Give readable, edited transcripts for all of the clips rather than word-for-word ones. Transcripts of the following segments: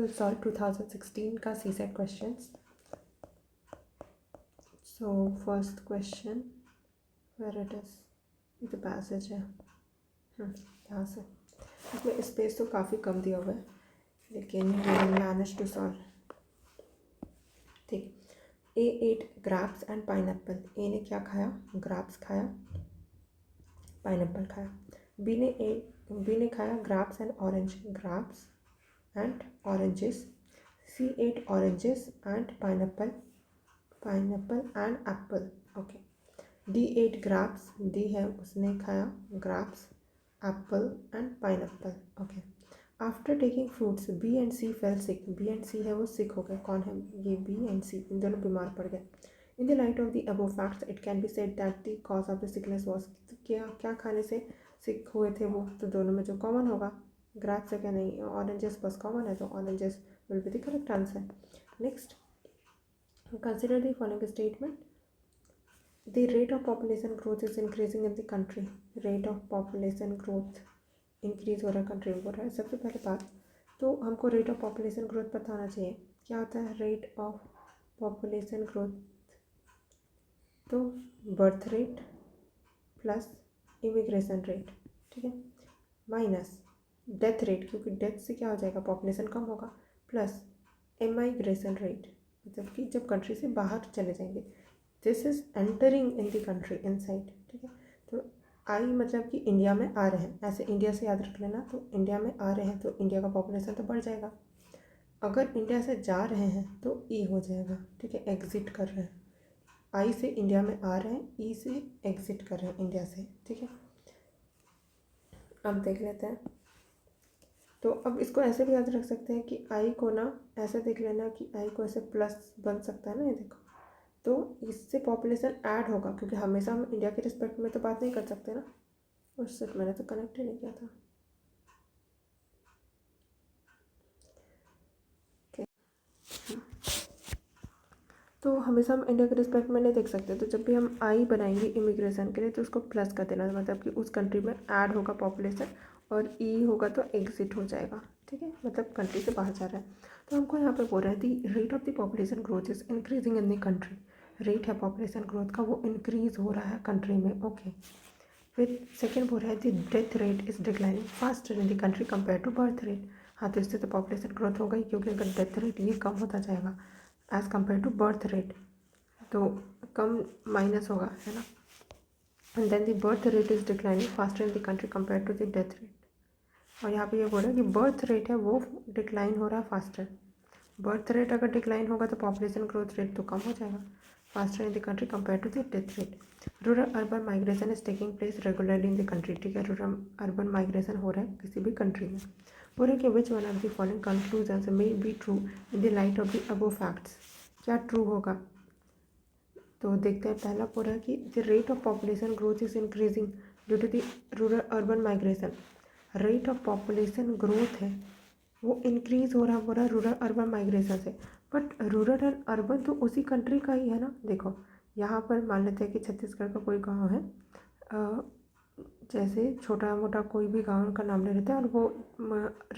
will solve 2016 का CSET questions. So first question, where it is, ये तो passage है, यहाँ से इसमें स्पेस तो काफ़ी कम दिया हुआ है, लेकिन we will manage to solve. ठीक, A ate grapes and pineapple. A ने क्या खाया? grapes खाया, pineapple खाया. B ने खाया grapes and orange, grapes and oranges. C ate oranges and pineapple and apple. Okay. D ate grapes. D है उसने खाया grapes, apple and pineapple. Okay. After taking fruits, B and C fell sick. B and C है वो sick हो गए. कौन है ये? B and C, इन दोनों बीमार पड़ गए. In the light of the above facts, it can be said that the cause of the sickness was, क्या खाने से sick हुए थे वो? तो दोनों में जो common होगा, grapes है क्या? नहीं, oranges बस common है, तो oranges will be the correct answer. Next, consider the following statement. The rate of population growth is increasing in the country. Rate of population growth increase हो रहा है कंट्री में, हो रहा है. सबसे पहले बात तो हमको रेट ऑफ पॉपुलेशन ग्रोथ पता होना चाहिए. क्या होता है रेट ऑफ पॉपुलेशन ग्रोथ? तो birth rate plus immigration rate, ठीक है, माइनस डेथ रेट, क्योंकि डेथ से क्या हो जाएगा, पॉपुलेशन कम होगा, प्लस एमाइग्रेशन रेट, मतलब कि जब कंट्री से बाहर चले जाएंगे. This is entering in the country inside, ठीक है. तो आई मतलब कि इंडिया में आ रहे हैं, ऐसे इंडिया से याद रख लेना. तो इंडिया में आ रहे हैं तो इंडिया का पॉपुलेशन तो बढ़ जाएगा. अगर इंडिया से जा रहे हैं तो ई हो जाएगा, ठीक है, एग्जिट कर रहे हैं. आई से इंडिया में आ रहे हैं, ई से एग्जिट कर रहे हैं इंडिया से, ठीक है. अब देख लेते हैं. तो अब इसको ऐसे भी याद रख सकते हैं कि आई को ना ऐसे देख लेना कि आई को ऐसे प्लस बन सकता है ना, ये देखो. तो इससे पॉपुलेशन ऐड होगा, क्योंकि हमेशा हम इंडिया के रिस्पेक्ट में तो बात नहीं कर सकते ना. उससे मैंने तो कनेक्ट ही नहीं किया था. तो हमेशा हम इंडिया के रिस्पेक्ट में नहीं देख सकते. तो जब भी हम आई बनाएंगे इमिग्रेशन के लिए तो उसको प्लस कर देना, मतलब कि उस कंट्री में ऐड होगा पॉपुलेशन, और ई होगा तो एग्जिट हो जाएगा, ठीक है, मतलब कंट्री से बाहर जा रहा है. तो हमको यहाँ पे बोल रहा है the rate of the population growth is increasing in the country. Rate है पॉपुलेशन ग्रोथ का, वो इंक्रीज हो रहा है कंट्री में. ओके. फिर सेकेंड बोल रहा है the death rate is declining faster in the country compare to birth rate. हाँ, तो इससे तो पॉपुलेशन ग्रोथ हो गई, क्योंकि अगर डेथ रेट ये कम होता जाएगा as compare to birth rate, तो कम माइनस होगा, है ना. And then the birth rate is declining faster in the country compare to the death rate. और यहाँ पे ये बोल रहा है कि बर्थ रेट है वो डिक्लाइन हो रहा है फास्टर. बर्थ रेट अगर डिक्लाइन होगा तो पॉपुलेशन ग्रोथ रेट तो कम हो जाएगा, faster in the country compare to the death rate. Rural urban migration is taking place regularly in the country. ठीक है, रूरल अर्बन माइग्रेशन हो रहा है किसी भी कंट्री में. बोल रहे कि which one of the following conclusions may be true in the light of the above facts. क्या ट्रू होगा? तो देखते हैं. पहला बोल रहा है कि the rate of population growth is increasing due to the rural urban migration. Rate of population growth है वो इंक्रीज हो रहा है, बोल रहा है रूरल अर्बन माइग्रेशन से. बट रूरल एंड अर्बन तो उसी कंट्री का ही है ना. देखो यहाँ पर मान लेते हैं कि छत्तीसगढ़ का कोई गांव है, जैसे छोटा मोटा कोई भी गांव का नाम ले लेते हैं, और वो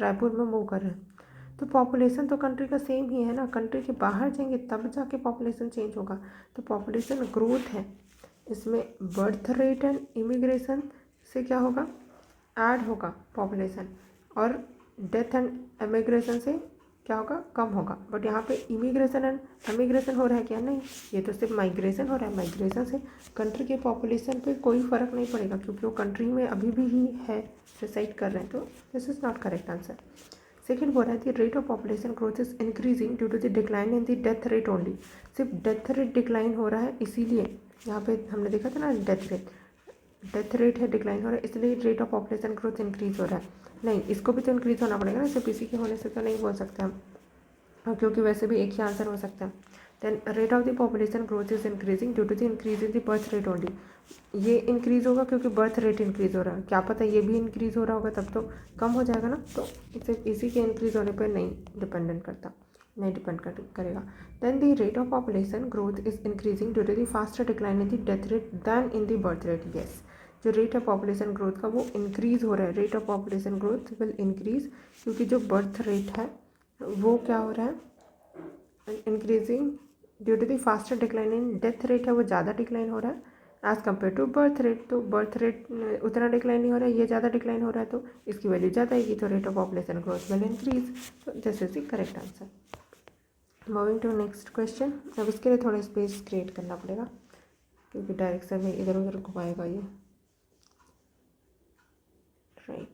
रायपुर में मूव कर रहे हैं, तो पॉपुलेशन तो कंट्री का सेम ही है ना. कंट्री के बाहर जाएंगे तब जाके पॉपुलेशन चेंज होगा. तो पॉपुलेशन ग्रोथ है, इसमें बर्थ रेट एंड इमिग्रेशन से क्या होगा, ऐड होगा पॉपुलेशन, और डेथ एंड एमिग्रेशन से क्या होगा, कम होगा. बट यहाँ पे इमिग्रेशन एंड एमिग्रेशन हो रहा है क्या? नहीं, ये तो सिर्फ माइग्रेशन हो रहा है. माइग्रेशन से कंट्री के पॉपुलेशन पे कोई फ़र्क नहीं पड़ेगा, क्योंकि वो कंट्री में अभी भी ही है, रिसाइड कर रहे हैं. तो this is not correct answer. Second बोल रहा है the rate of population growth is increasing due to the decline in the death rate only. सिर्फ डेथ रेट डिक्लाइन हो रहा है, इसीलिए यहाँ पे हमने देखा था ना डेथ रेट है डिक्लाइन हो रहा है, इसलिए rate of population growth increase हो रहा है. नहीं, इसको भी तो इंक्रीज होना पड़ेगा ना, सिर्फ इसी के होने से तो नहीं बोल सकते हम, क्योंकि वैसे भी एक ही आंसर हो सकता है. Then rate of the population growth is increasing due to the increase in the birth rate only. ये इंक्रीज होगा क्योंकि बर्थ रेट इंक्रीज हो रहा है. क्या पता ये भी इंक्रीज हो रहा होगा, तब तो कम हो जाएगा ना. तो सिर्फ इसी के इंक्रीज होने पर नहीं डिपेंडेंट करता, नहीं डिपेंड करेगा. Then the rate of population growth is increasing due to the faster decline in the death rate than in the birth rate. Yes, जो रेट है पॉपुलेशन ग्रोथ का वो इंक्रीज़ हो रहा है. Rate of population growth will increase, क्योंकि जो birth rate है वो क्या हो रहा है, increasing due to the faster decline in death rate है, वो ज़्यादा डिक्लाइन हो रहा है as compare to birth rate. तो बर्थ रेट उतना डिक्लाइन नहीं हो रहा है, ये ज़्यादा डिक्लाइन हो रहा है, तो इसकी वैल्यू ज़्यादा आएगी, तो rate of population growth will increase. तो this is the correct answer. Moving to next question. अब इसके लिए थोड़ा स्पेस क्रिएट करना पड़ेगा क्योंकि डायरेक्शन में इधर उधर घुमाएगा ये, राइट।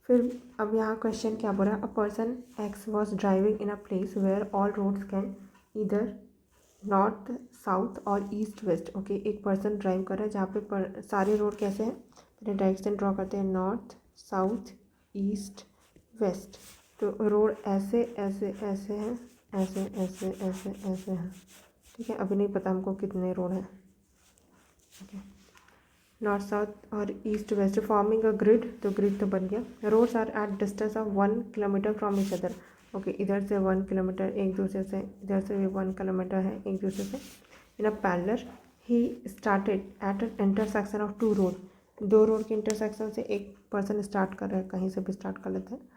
फिर अब यहाँ क्वेश्चन क्या बोल रहा है, a person X was driving in a place where all roads can इधर नॉर्थ साउथ और ईस्ट वेस्ट। ओके, एक पर्सन ड्राइव कर रहा है जहाँ पे सारे रोड कैसे हैं, पहले डायरेक्शन ड्रॉ करते हैं, नॉर्थ साउथ ईस्ट वेस्ट। तो रोड ऐसे ऐसे ऐसे हैं, ऐसे ऐसे ऐसे ऐसे हैं, ठीक है। अभी नहीं पता हमको कितने रोड हैं, ओके। नॉर्थ साउथ और east west forming a grid, तो ग्रिड तो बन गया। Roads are at distance of 1 kilometre from each other. Okay, इधर से 1 किलोमीटर एक दूसरे से, इधर से भी 1 किलोमीटर है एक दूसरे से। इन अ पैरेलल ही started at an intersection of 2 road. 2 road के इंटरसेक्शन से एक पर्सन स्टार्ट कर रहा है, कहीं से भी स्टार्ट कर लेते हैं।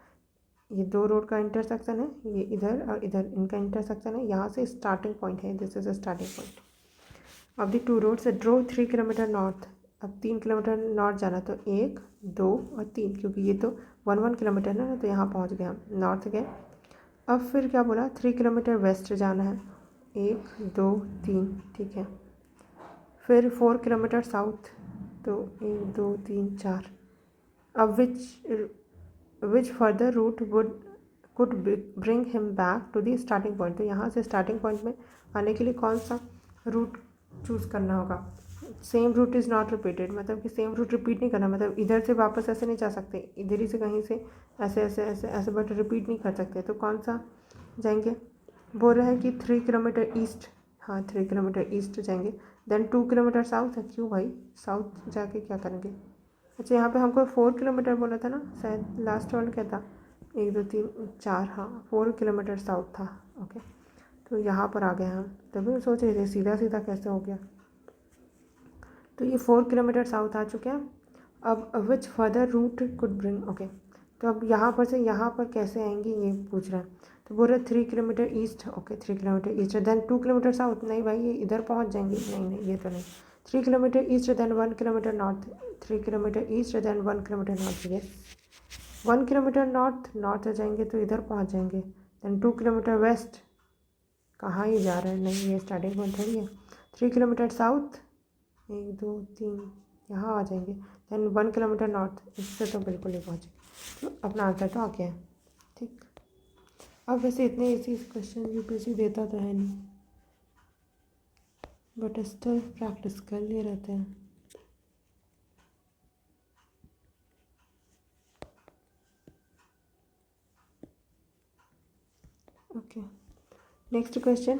ये 2 रोड का इंटरसेक्शन है, ये इधर और इधर इनका इंटरसेक्शन है, यहाँ से स्टार्टिंग पॉइंट है, this is a starting point of the 2 roads. Draw 3 kilometre north. अब 3 किलोमीटर नॉर्थ जाना, तो 1 2 और 3, क्योंकि ये तो 1 किलोमीटर है ना, तो यहाँ पहुँच गए हम, नॉर्थ गए। अब फिर क्या बोला, 3 किलोमीटर वेस्ट जाना है, 1 2 3, ठीक है। फिर 4 किलोमीटर साउथ, तो 1 2 3 4। अब which further route could bring him back to the starting point. तो यहाँ से स्टार्टिंग पॉइंट में आने के लिए कौन सा रूट चूज़ करना होगा। Same route is not repeated, मतलब कि सेम रूट रिपीट नहीं करना, मतलब इधर से वापस ऐसे नहीं जा सकते, इधर ही से कहीं से ऐसे ऐसे ऐसे ऐसे, बट रिपीट नहीं कर सकते। तो कौन सा जाएंगे, बोल रहे हैं कि 3 किलोमीटर ईस्ट, हाँ 3 किलोमीटर ईस्ट जाएंगे। देन 2 किलोमीटर साउथ है, क्यों भाई साउथ जाके क्या करेंगे। अच्छा, यहाँ पे हमको 4 किलोमीटर बोला था ना, शायद लास्ट वाला क्या था, 1 2 3 4, हाँ 4 किलोमीटर साउथ था, ओके। तो यहाँ पर आ गए हम, तभी हम सोच रहे थे सीधा सीधा कैसे हो गया। तो ये 4 किलोमीटर साउथ आ चुके हैं। अब which further route could bring, okay. तो अब यहाँ पर से यहाँ पर कैसे आएंगे ये पूछ रहा है। तो बोल रहे 3 kilometre east, okay 3 kilometre east, then 2 kilometre south, नहीं भाई ये इधर पहुँच जाएंगे, नहीं नहीं ये तो नहीं। 3 kilometre east then 1 kilometre north, 3 kilometre east then 1 kilometre north, ये 1 किलोमीटर नॉर्थ जाएंगे तो इधर पहुँच जाएंगे। देन 2 किलोमीटर वेस्ट, कहाँ ही जा रहे हैं, नहीं ये स्टार्टिंग पॉइंट थोड़ी है। 3 किलोमीटर साउथ, 1 2 3, यहाँ आ जाएंगे। देन 1 किलोमीटर नॉर्थ, इससे तो बिल्कुल नहीं पहुँचे, तो अपना आंसर तो आ गया है, ठीक। अब वैसे इतने इसी क्वेश्चन यूपीएससी देता तो है नहीं, बट स्टिल प्रैक्टिस कर लिए रहते हैं। Okay, next question,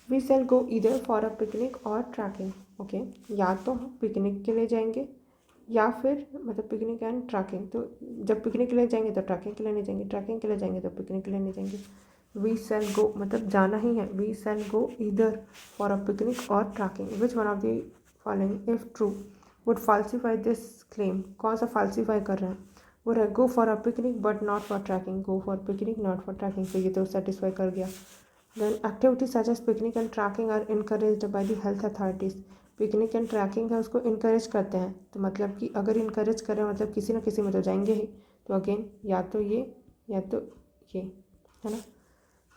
we shall go either for a picnic or trekking. Okay, या तो हम पिकनिक के लिए जाएंगे या फिर मतलब पिकनिक एंड ट्रैकिंग। तो जब पिकनिक के लिए जाएंगे तो ट्रैकिंग के लिए नहीं जाएंगे, ट्रैकिंग के लिए जाएंगे तो पिकनिक के लिए नहीं जाएंगे। वी शैल गो मतलब जाना ही है, we shall go either for a picnic or trekking. Which one of the following if true would falsify this claim. कौन सा फाल्सीफाई कर रहे हैं, वो है go for a picnic but not for trekking, go for picnic not for trekking, तो ये तो सेटिस्फाई कर गया। Then activities such as picnic and trekking are encouraged by the health authorities. Picnic and trekking है उसको encourage करते हैं, तो मतलब कि अगर इनकरेज करें मतलब किसी न किसी में तो जाएंगे ही। तो अगेन या तो ये या तो ये, है ना।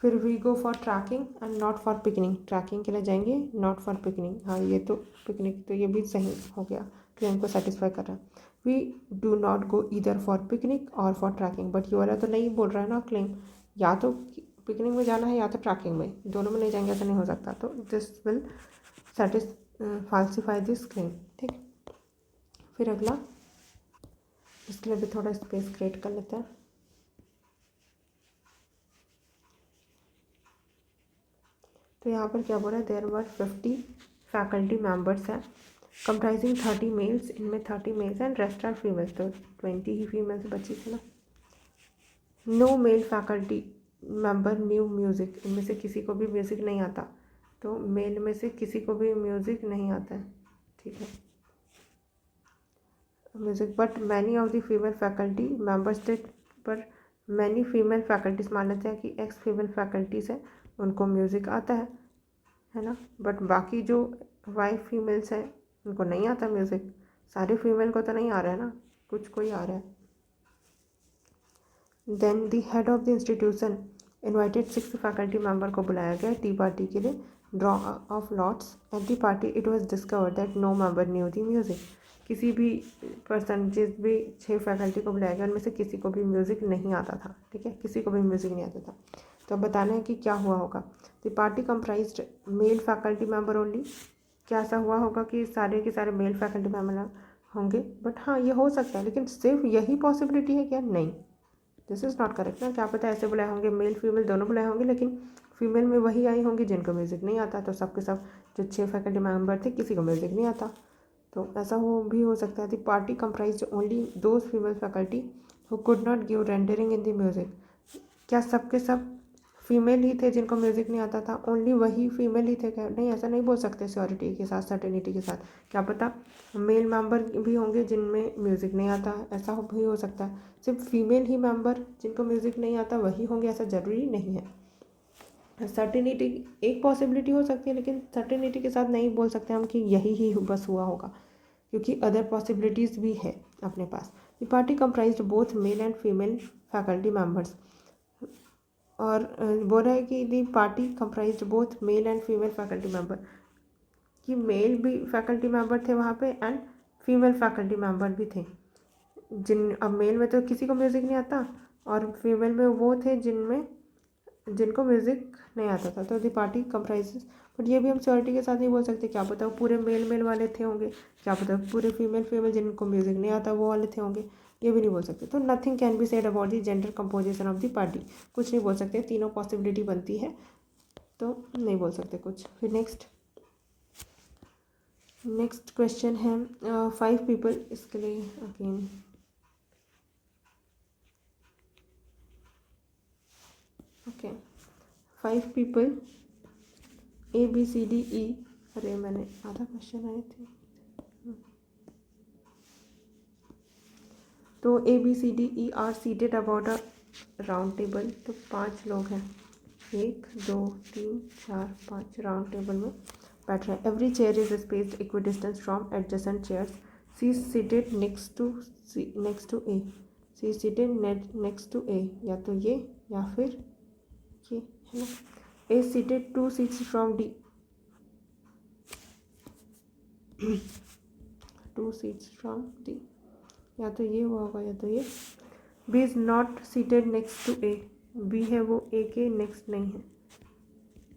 फिर we go for trekking and not for picnic, trekking के लिए जाएंगे नॉट फॉर पिकनिक, हाँ ये तो पिकनिक, तो ये भी सही हो गया, क्लेम को सेटिस्फाई कर रहा है। We do not go either for picnic और फॉर ट्रैकिंग, बट ये वाला तो नहीं बोल रहा है ना क्लेम, या तो पिकनिक में जाना है या तो ट्रैकिंग में, दोनों में नहीं जाएंगे ऐसा नहीं हो सकता। तो दिस विल फाल्सीफाई दिस क्लेम, ठीक। फिर अगला, इसके लिए भी थोड़ा स्पेस क्रिएट कर लेते हैं। तो यहाँ पर क्या बोल रहा है, देयर वर 50 फैकल्टी मेम्बर्स हैं कंप्राइजिंग 30 मेल्स, इनमें 30 males and rest are females, तो 20 ही फीमेल्स बची थी ना। No male faculty member knew music, इनमें से किसी को भी म्यूज़िक नहीं आता, तो मेल में से किसी को भी म्यूज़िक नहीं आता है, ठीक है। Music but many of the female faculty members did, पर मैनी फीमेल फैकल्टीज मान लेते हैं कि एक्स फीमेल फैकल्टीज़ हैं उनको म्यूज़िक आता है ना, बट बाकी जो वाई फीमेल्स हैं उनको नहीं आता म्यूज़िक। सारे फीमेल को तो नहीं आ रहा है ना, कुछ को ही आ रहा है। Then the head of the institution invited 6 faculty member को बुलाया गया टी पार्टी के लिए। Draw of lots at the party it was discovered that no member knew the music. किसी भी पर्सन, जिस भी 6 फैकल्टी को बुलाया गया उनमें से किसी को भी म्यूज़िक नहीं आता था, ठीक है, किसी को भी म्यूज़िक नहीं आता था। तो अब बताना है कि क्या हुआ होगा। The party comprised male faculty member only. क्या ऐसा हुआ होगा कि सारे के सारे मेल फैकल्टी मेंबर होंगे, बट हाँ ये हो सकता है, लेकिन सिर्फ यही पॉसिबिलिटी है क्या? नहीं, दिस इज़ नॉट करेक्ट ना। क्या पता ऐसे बुलाए होंगे, मेल फीमेल दोनों बुलाए होंगे, लेकिन फीमेल में वही आई होंगी जिनको म्यूज़िक नहीं आता। तो सबके सब जो 6 फैकल्टी मेंबर थे किसी को म्यूज़िक नहीं आता, तो ऐसा भी हो सकता है। The party comprise only those female faculty who could not give rendering in the music. क्या सबके सब फीमेल ही थे जिनको म्यूज़िक नहीं आता था? ओनली वही फीमेल ही थे क्या? नहीं, ऐसा नहीं बोल सकते श्योरिटी के साथ, सर्टेनिटी के साथ। क्या पता मेल मेंबर भी होंगे जिनमें म्यूज़िक नहीं आता, ऐसा भी हो सकता है। सिर्फ फीमेल ही मेंबर जिनको म्यूज़िक नहीं आता वही होंगे, ऐसा ज़रूरी नहीं है। सर्टेनिटी एक पॉसिबिलिटी हो सकती है, लेकिन सर्टेनिटी के साथ नहीं बोल सकते हम कि यही ही बस हुआ होगा, क्योंकि अदर पॉसिबिलिटीज़ भी है अपने पास। The party comprised both male and female faculty members. और बोल रहा है कि the party comprised both male and female faculty member, कि मेल भी फैकल्टी मेंबर थे वहाँ पे एंड फीमेल फैकल्टी मेंबर भी थे। अब मेल में तो किसी को म्यूज़िक नहीं आता और फीमेल में वो थे जिनको म्यूज़िक नहीं आता था। तो दी पार्टी कंप्राइजेस, बट ये भी हम श्योरिटी के साथ नहीं बोल सकते। क्या पता वो पूरे मेल वाले थे होंगे, क्या पता पूरे फीमेल जिनको म्यूज़िक नहीं आता वो वाले थे होंगे, ये भी नहीं बोल सकते। तो nothing can be said about the gender composition of the party. कुछ नहीं बोल सकते, तीनों पॉसिबिलिटी बनती है तो नहीं बोल सकते कुछ। फिर नेक्स्ट क्वेश्चन है 5 पीपल, इसके लिए अगेन ओके 5 पीपल ABCDE, अरे मैंने आधा क्वेश्चन आए थे। तो ABCDE are seated about a round table. तो 5 लोग हैं, 1 2 3 4 5 राउंड टेबल में बैठ रहे हैं। Every chair is spaced equidistance from adjacent chairs. C seated next to A. C seated next to A, या तो ये या फिर ये, है ना। A seated 2 seats from D, 2 seats from D, या तो ये हुआ होगा या तो ये। B is not seated next to A, B है वो ए के नेक्स्ट नहीं है,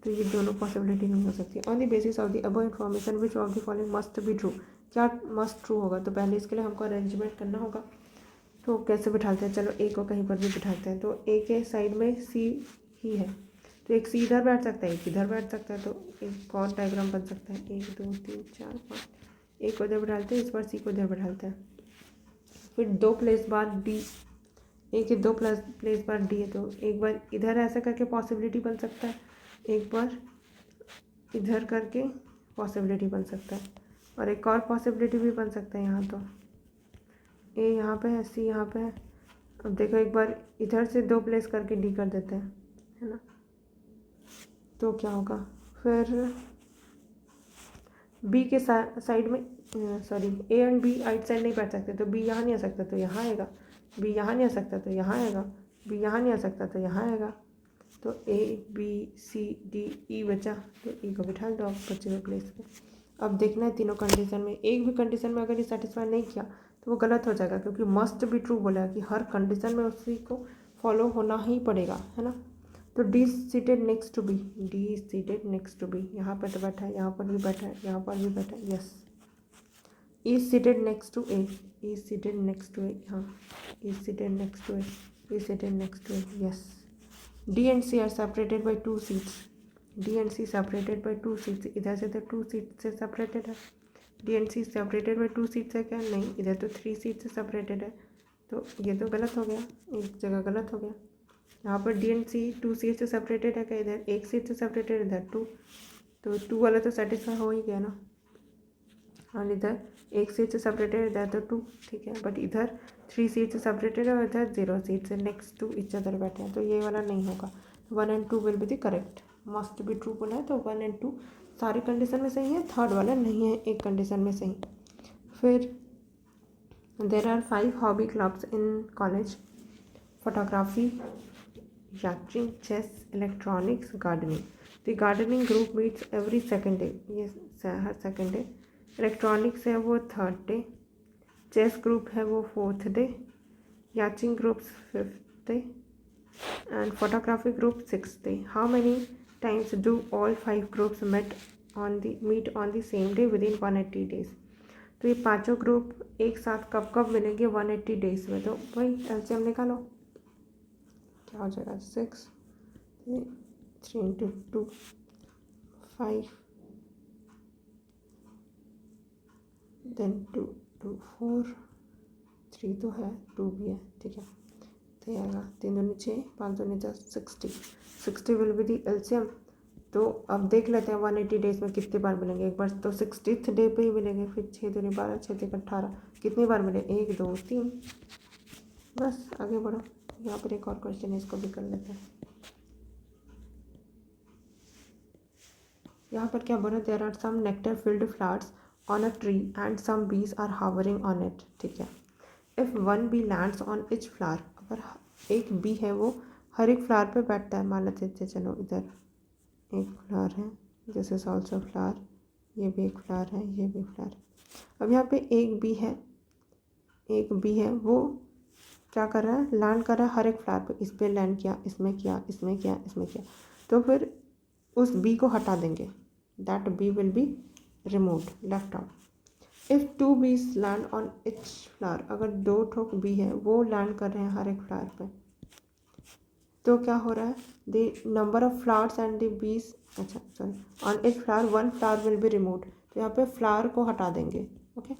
तो ये दोनों पॉसिबिलिटी नहीं हो सकती। On the basis of the above information which of the following must be true. क्या मस्ट ट्रू होगा? तो पहले इसके लिए हमको अरेंजमेंट करना होगा। तो कैसे बिठाते हैं, चलो ए को कहीं पर भी बिठाते हैं। तो ए के साइड में सी ही है, तो एक सी इधर बैठ सकता है, एक इधर बैठ सकता है। तो एक और डायग्राम बन सकता है, 1 2 3 4 5, एक को इधर बिठाते हैं, इस बार सी को इधर बिठाते हैं। फिर 2 प्लेस बाद डी, ए के 2 प्लेस बाद डी है, तो एक बार इधर ऐसा करके पॉसिबिलिटी बन सकता है, एक बार इधर करके पॉसिबिलिटी बन सकता है, और एक और पॉसिबिलिटी भी बन सकता है यहाँ। तो ए यहाँ पे है, सी यहाँ पे है। अब देखो एक बार इधर से 2 प्लेस करके डी कर देते हैं, है ना। तो क्या होगा फिर, बी के साइड में, सॉरी ए एंड बी आइट साइड नहीं बैठ सकते, तो बी यहाँ नहीं आ सकता तो यहाँ आएगा, बी यहाँ नहीं आ सकता तो यहाँ आएगा, बी यहाँ नहीं आ सकता तो यहाँ आएगा। तो ABCDE बचा, तो ई को बिठा दो बच्चे के प्लेस पे। अब देखना है तीनों कंडीशन में, एक भी कंडीशन में अगर ये सेटिस्फाई नहीं किया तो वो गलत हो जाएगा, क्योंकि मस्ट बी ट्रू बोला है कि हर कंडीशन में उसी को फॉलो होना ही पड़ेगा, है ना। तो D seated next to B, D seated next to B, यहाँ पर तो बैठा है, यहाँ पर भी बैठा है, यहाँ पर भी बैठा है, yes. E seated next to A, E seated next to A, हाँ E seated next to A, E seated next to A, yes. D and C are separated by 2 seats, D and C separated by 2 seats, इधर से तो 2 seat से separated है। D and C separated by 2 seats है क्या? नहीं, इधर तो 3 सीट से सेपरेटेड है, तो ये तो गलत हो गया, एक जगह गलत हो गया। यहाँ पर डी एंड सी 2 सीट से सेपरेटेड है क्या? इधर 1 सीट से सेपरेटेड, इधर 2, तो 2 वाला तो सेटिस्फाई हो ही गया ना। और इधर एक सीट से सेपरेटेड, इधर तो 2, ठीक है, बट इधर 3 सीट से सेपरेटेड है और इधर 0 सीट से नेक्स्ट टू ईच अदर बैठे हैं, तो ये वाला नहीं होगा। 1 and 2 will be the correct, must be true बोला है, तो 1 and 2 सारी कंडीशन में सही है, थर्ड वाला नहीं है एक कंडीशन में सही। फिर there are 5 hobby clubs in college, photography, yachting, chess, electronics, gardening. The gardening group meets every second day, ये हर सेकेंड डे। इलेक्ट्रॉनिक्स है वो थर्ड डे, चेस ग्रुप है वो fourth day, yachting group fifth day and photography group six day. How many times do all 5 groups meet on the same day within 180 days. तो ये पांचों group एक साथ कब कब मिलेंगे 180 डेज में, तो वही एलसीएम निकालो, क्या हो जाएगा 6, 3 into 2 5, देन 2 2 4, 3 तो है, 2 भी है, ठीक है, तो आएगा 3 दूनी 6, 5 दूनी 10, 60 विल बी दी एलसीएम। तो अब देख लेते हैं 180 डेज में कितनी बार मिलेंगे। एक बार तो 60th डे पे ही मिलेंगे, फिर 6 दूनी 12, 6 3 18, कितनी बार मिले 1 2 3। बस आगे बढ़ो, यहाँ पर एक और क्वेश्चन है, इसको भी कर लेते हैं। यहाँ पर क्या बोला, there are some nectar filled flowers on a tree and some bees are hovering on it, ठीक है। If one bee lands on each flower, अगर एक बी है वो हर एक फ्लावर पे बैठता है, मान लेते थे, चलो इधर एक फ्लावर है, दिस इज ऑल्सो फ्लावर, ये भी एक फ्लावर है, ये भी फ्लावर। अब यहाँ पे एक बी है वो क्या कर रहा है, लैंड कर रहा है हर एक फ्लावर पे, इस पर लैंड किया, इसमें किया, इसमें किया, इसमें किया, तो फिर उस बी को हटा देंगे, that bee will be removed, left out. If 2 bees land on each flower, अगर 2 ठोक बी है वो लैंड कर रहे हैं हर एक फ्लावर पे, तो क्या हो रहा है, the number of flowers and the bees, अच्छा sorry, on each flower 1 flower will be removed, तो यहाँ पे फ्लावर को हटा देंगे, okay.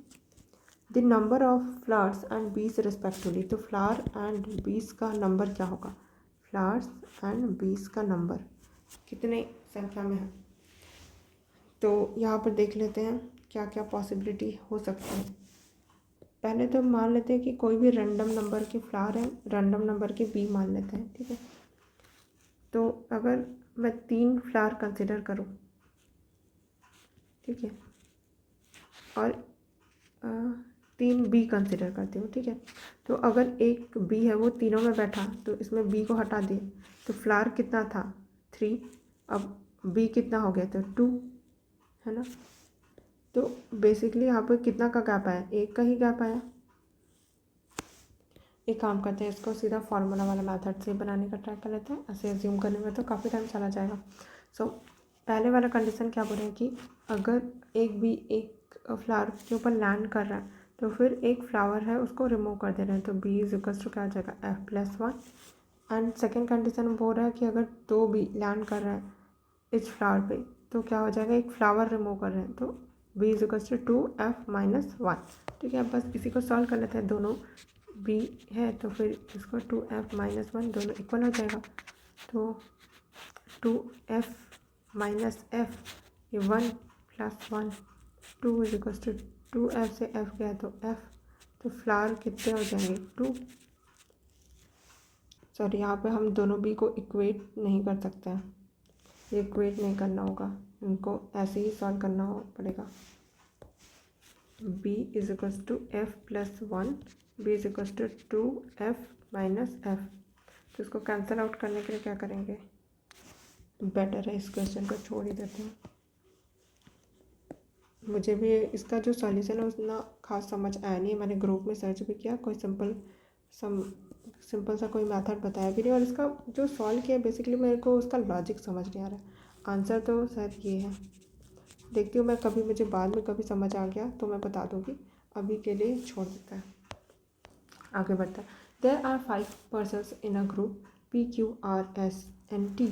The number of flowers and बीज रिस्पेक्टिवली, तो फ्लावर एंड बीज का नंबर क्या होगा, फ्लावर्स एंड बीज का नंबर कितने संख्या में है, तो यहाँ पर देख लेते हैं क्या क्या पॉसिबिलिटी हो सकती है। पहले तो मान लेते हैं कि कोई भी रैंडम नंबर के फ्लावर है, रैंडम नंबर के बी मान लेते हैं, ठीक है। तो अगर मैं 3 फ्लावर कंसिडर करूँ, ठीक है, और 3 बी कंसिडर करती हूँ, ठीक है, तो अगर एक बी है वो तीनों में बैठा, तो इसमें बी को हटा दिए, तो फ्लावर कितना था 3, अब बी कितना हो गया, तो 2 है ना। तो बेसिकली यहाँ पर कितना का गैप आया, एक का ही गैप आया। एक काम करते हैं, इसको सीधा फार्मूला वाला मेथड से बनाने का ट्राई कर लेते हैं, ऐसे एज्यूम करने में तो काफ़ी टाइम चला जाएगा। सो पहले वाला कंडीशन क्या बोल रहे हैं कि अगर एक भी एक फ्लावर के ऊपर लैंड कर रहा है, तो फिर एक फ्लावर है उसको रिमूव कर दे रहे हैं, तो बी इज इक्वल्स टू क्या आ जाएगा F+1। एंड सेकेंड कंडीशन बोल रहा है कि अगर 2 भी लैंड कर रहा है इस फ्लावर पे, तो क्या हो जाएगा, एक फ्लावर रिमूव कर रहे हैं, तो B is equals to 2F-1, ठीक है। बस इसी को सॉल्व कर लेते हैं, दोनों बी है तो फिर इसको 2F-1 दोनों इक्वल हो जाएगा, तो 2F-F ये 1+1, 2 इज इक्वल्स टू 2F से F गया तो F, तो फ्लावर कितने हो जाएंगे 2। सॉरी, यहाँ पे हम दोनों बी को इक्वेट नहीं कर सकते हैं, ये इक्वेट नहीं करना होगा, इनको ऐसे ही सॉल्व करना पड़ेगा। b is equals to F+1, b is equals to 2F-F, तो इसको कैंसिल आउट करने के लिए क्या करेंगे, बेटर है इस क्वेश्चन को छोड़ ही देते हैं। मुझे भी इसका जो सॉल्यूशन है उतना खास समझ आया नहीं, मैंने ग्रुप में सर्च भी किया, कोई सिंपल सा कोई मेथड बताया भी नहीं, और इसका जो सॉल्व किया बेसिकली मेरे को उसका लॉजिक समझ नहीं आ रहा। आंसर तो शायद ये है, देखती हूँ मैं, कभी मुझे बाद में कभी समझ आ गया तो मैं बता दूँगी, अभी के लिए छोड़ देता है। आगे बढ़ता है, there are 5 persons in a group PQRS and T,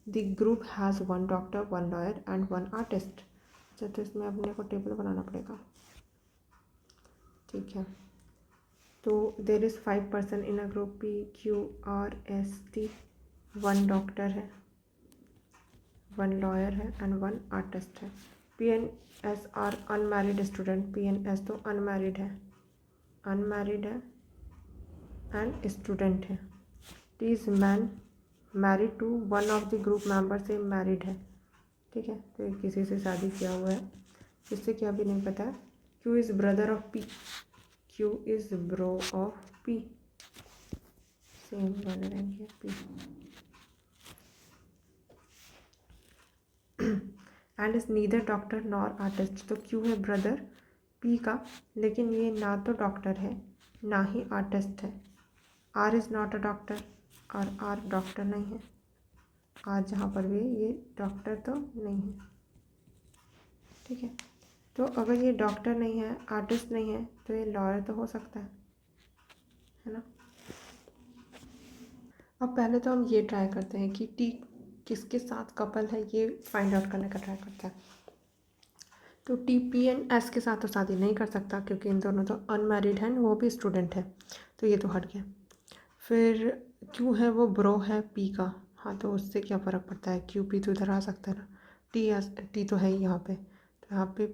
the group has 1 doctor, 1 lawyer and 1 artist. अच्छा, तो इसमें अपने को टेबल बनाना पड़ेगा, ठीक है। तो there is 5 person in a group PQRST, 1 doctor है, 1 लॉयर है एंड 1 आर्टिस्ट है। PNS are unmarried student, PNS तो अनमैरिड है एंड स्टूडेंट है। T is man married to one of the group member से मैरिड है, ठीक है, तो ये किसी से शादी किया हुआ है, किससे क्या भी नहीं पता है। Q is brother of P, Q is bro of P, same वाला रैंक है P। And is neither doctor nor artist, तो Q है ब्रदर P का, लेकिन ये ना तो डॉक्टर है ना ही आर्टिस्ट है। R is not a doctor, और R डॉक्टर नहीं है, R जहाँ पर भी ये डॉक्टर तो नहीं है, ठीक है। तो अगर ये डॉक्टर नहीं है, आर्टिस्ट नहीं है, तो ये लॉयर तो हो सकता है ना। अब पहले तो हम ये ट्राई करते हैं कि T किसके साथ कपल है, ये फाइंड आउट करने का ट्राई करते हैं। तो TPNS के साथ तो शादी नहीं कर सकता क्योंकि इन दोनों तो अनमैरिड हैं, वो भी स्टूडेंट है, तो ये तो हट गया। फिर Q है वो ब्रो है P का, हाँ तो उससे क्या फ़र्क पड़ता है, QP तो इधर आ सकता है ना, T तो है ही यहाँ पे, तो यहाँ पे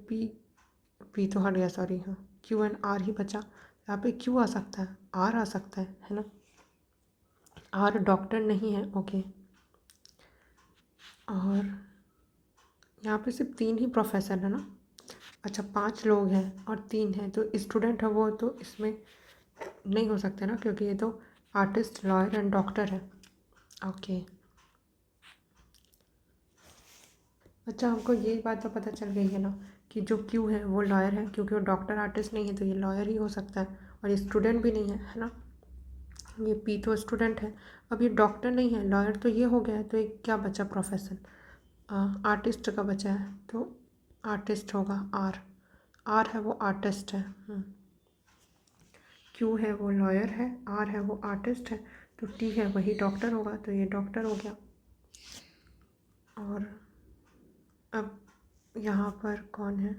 P तो हट गया, सॉरी, हाँ Q एंड R ही बचा, यहाँ पे Q आ सकता है, R आ सकता है ना। R डॉक्टर नहीं है, ओके। और यहाँ पे सिर्फ 3 ही प्रोफेसर है ना, अच्छा 5 लोग हैं और 3 हैं, तो स्टूडेंट है वो तो इसमें नहीं हो सकता ना, क्योंकि ये तो आर्टिस्ट, लॉयर एंड डॉक्टर है, ओके। अच्छा हमको यही बात तो पता चल गई है ना कि जो Q है वो लॉयर है, क्योंकि वो डॉक्टर आर्टिस्ट नहीं है, तो ये लॉयर ही हो सकता है, और ये स्टूडेंट भी नहीं है ना। ये P तो स्टूडेंट है, अब ये डॉक्टर नहीं है, लॉयर तो ये हो गया है, तो एक क्या बचा प्रोफेशन, आर्टिस्ट का बचा है, तो आर्टिस्ट होगा R है वो आर्टिस्ट है। Q है वो लॉयर है, R है वो आर्टिस्ट है, तो T है वही डॉक्टर होगा, तो ये डॉक्टर हो गया। और अब यहाँ पर कौन है,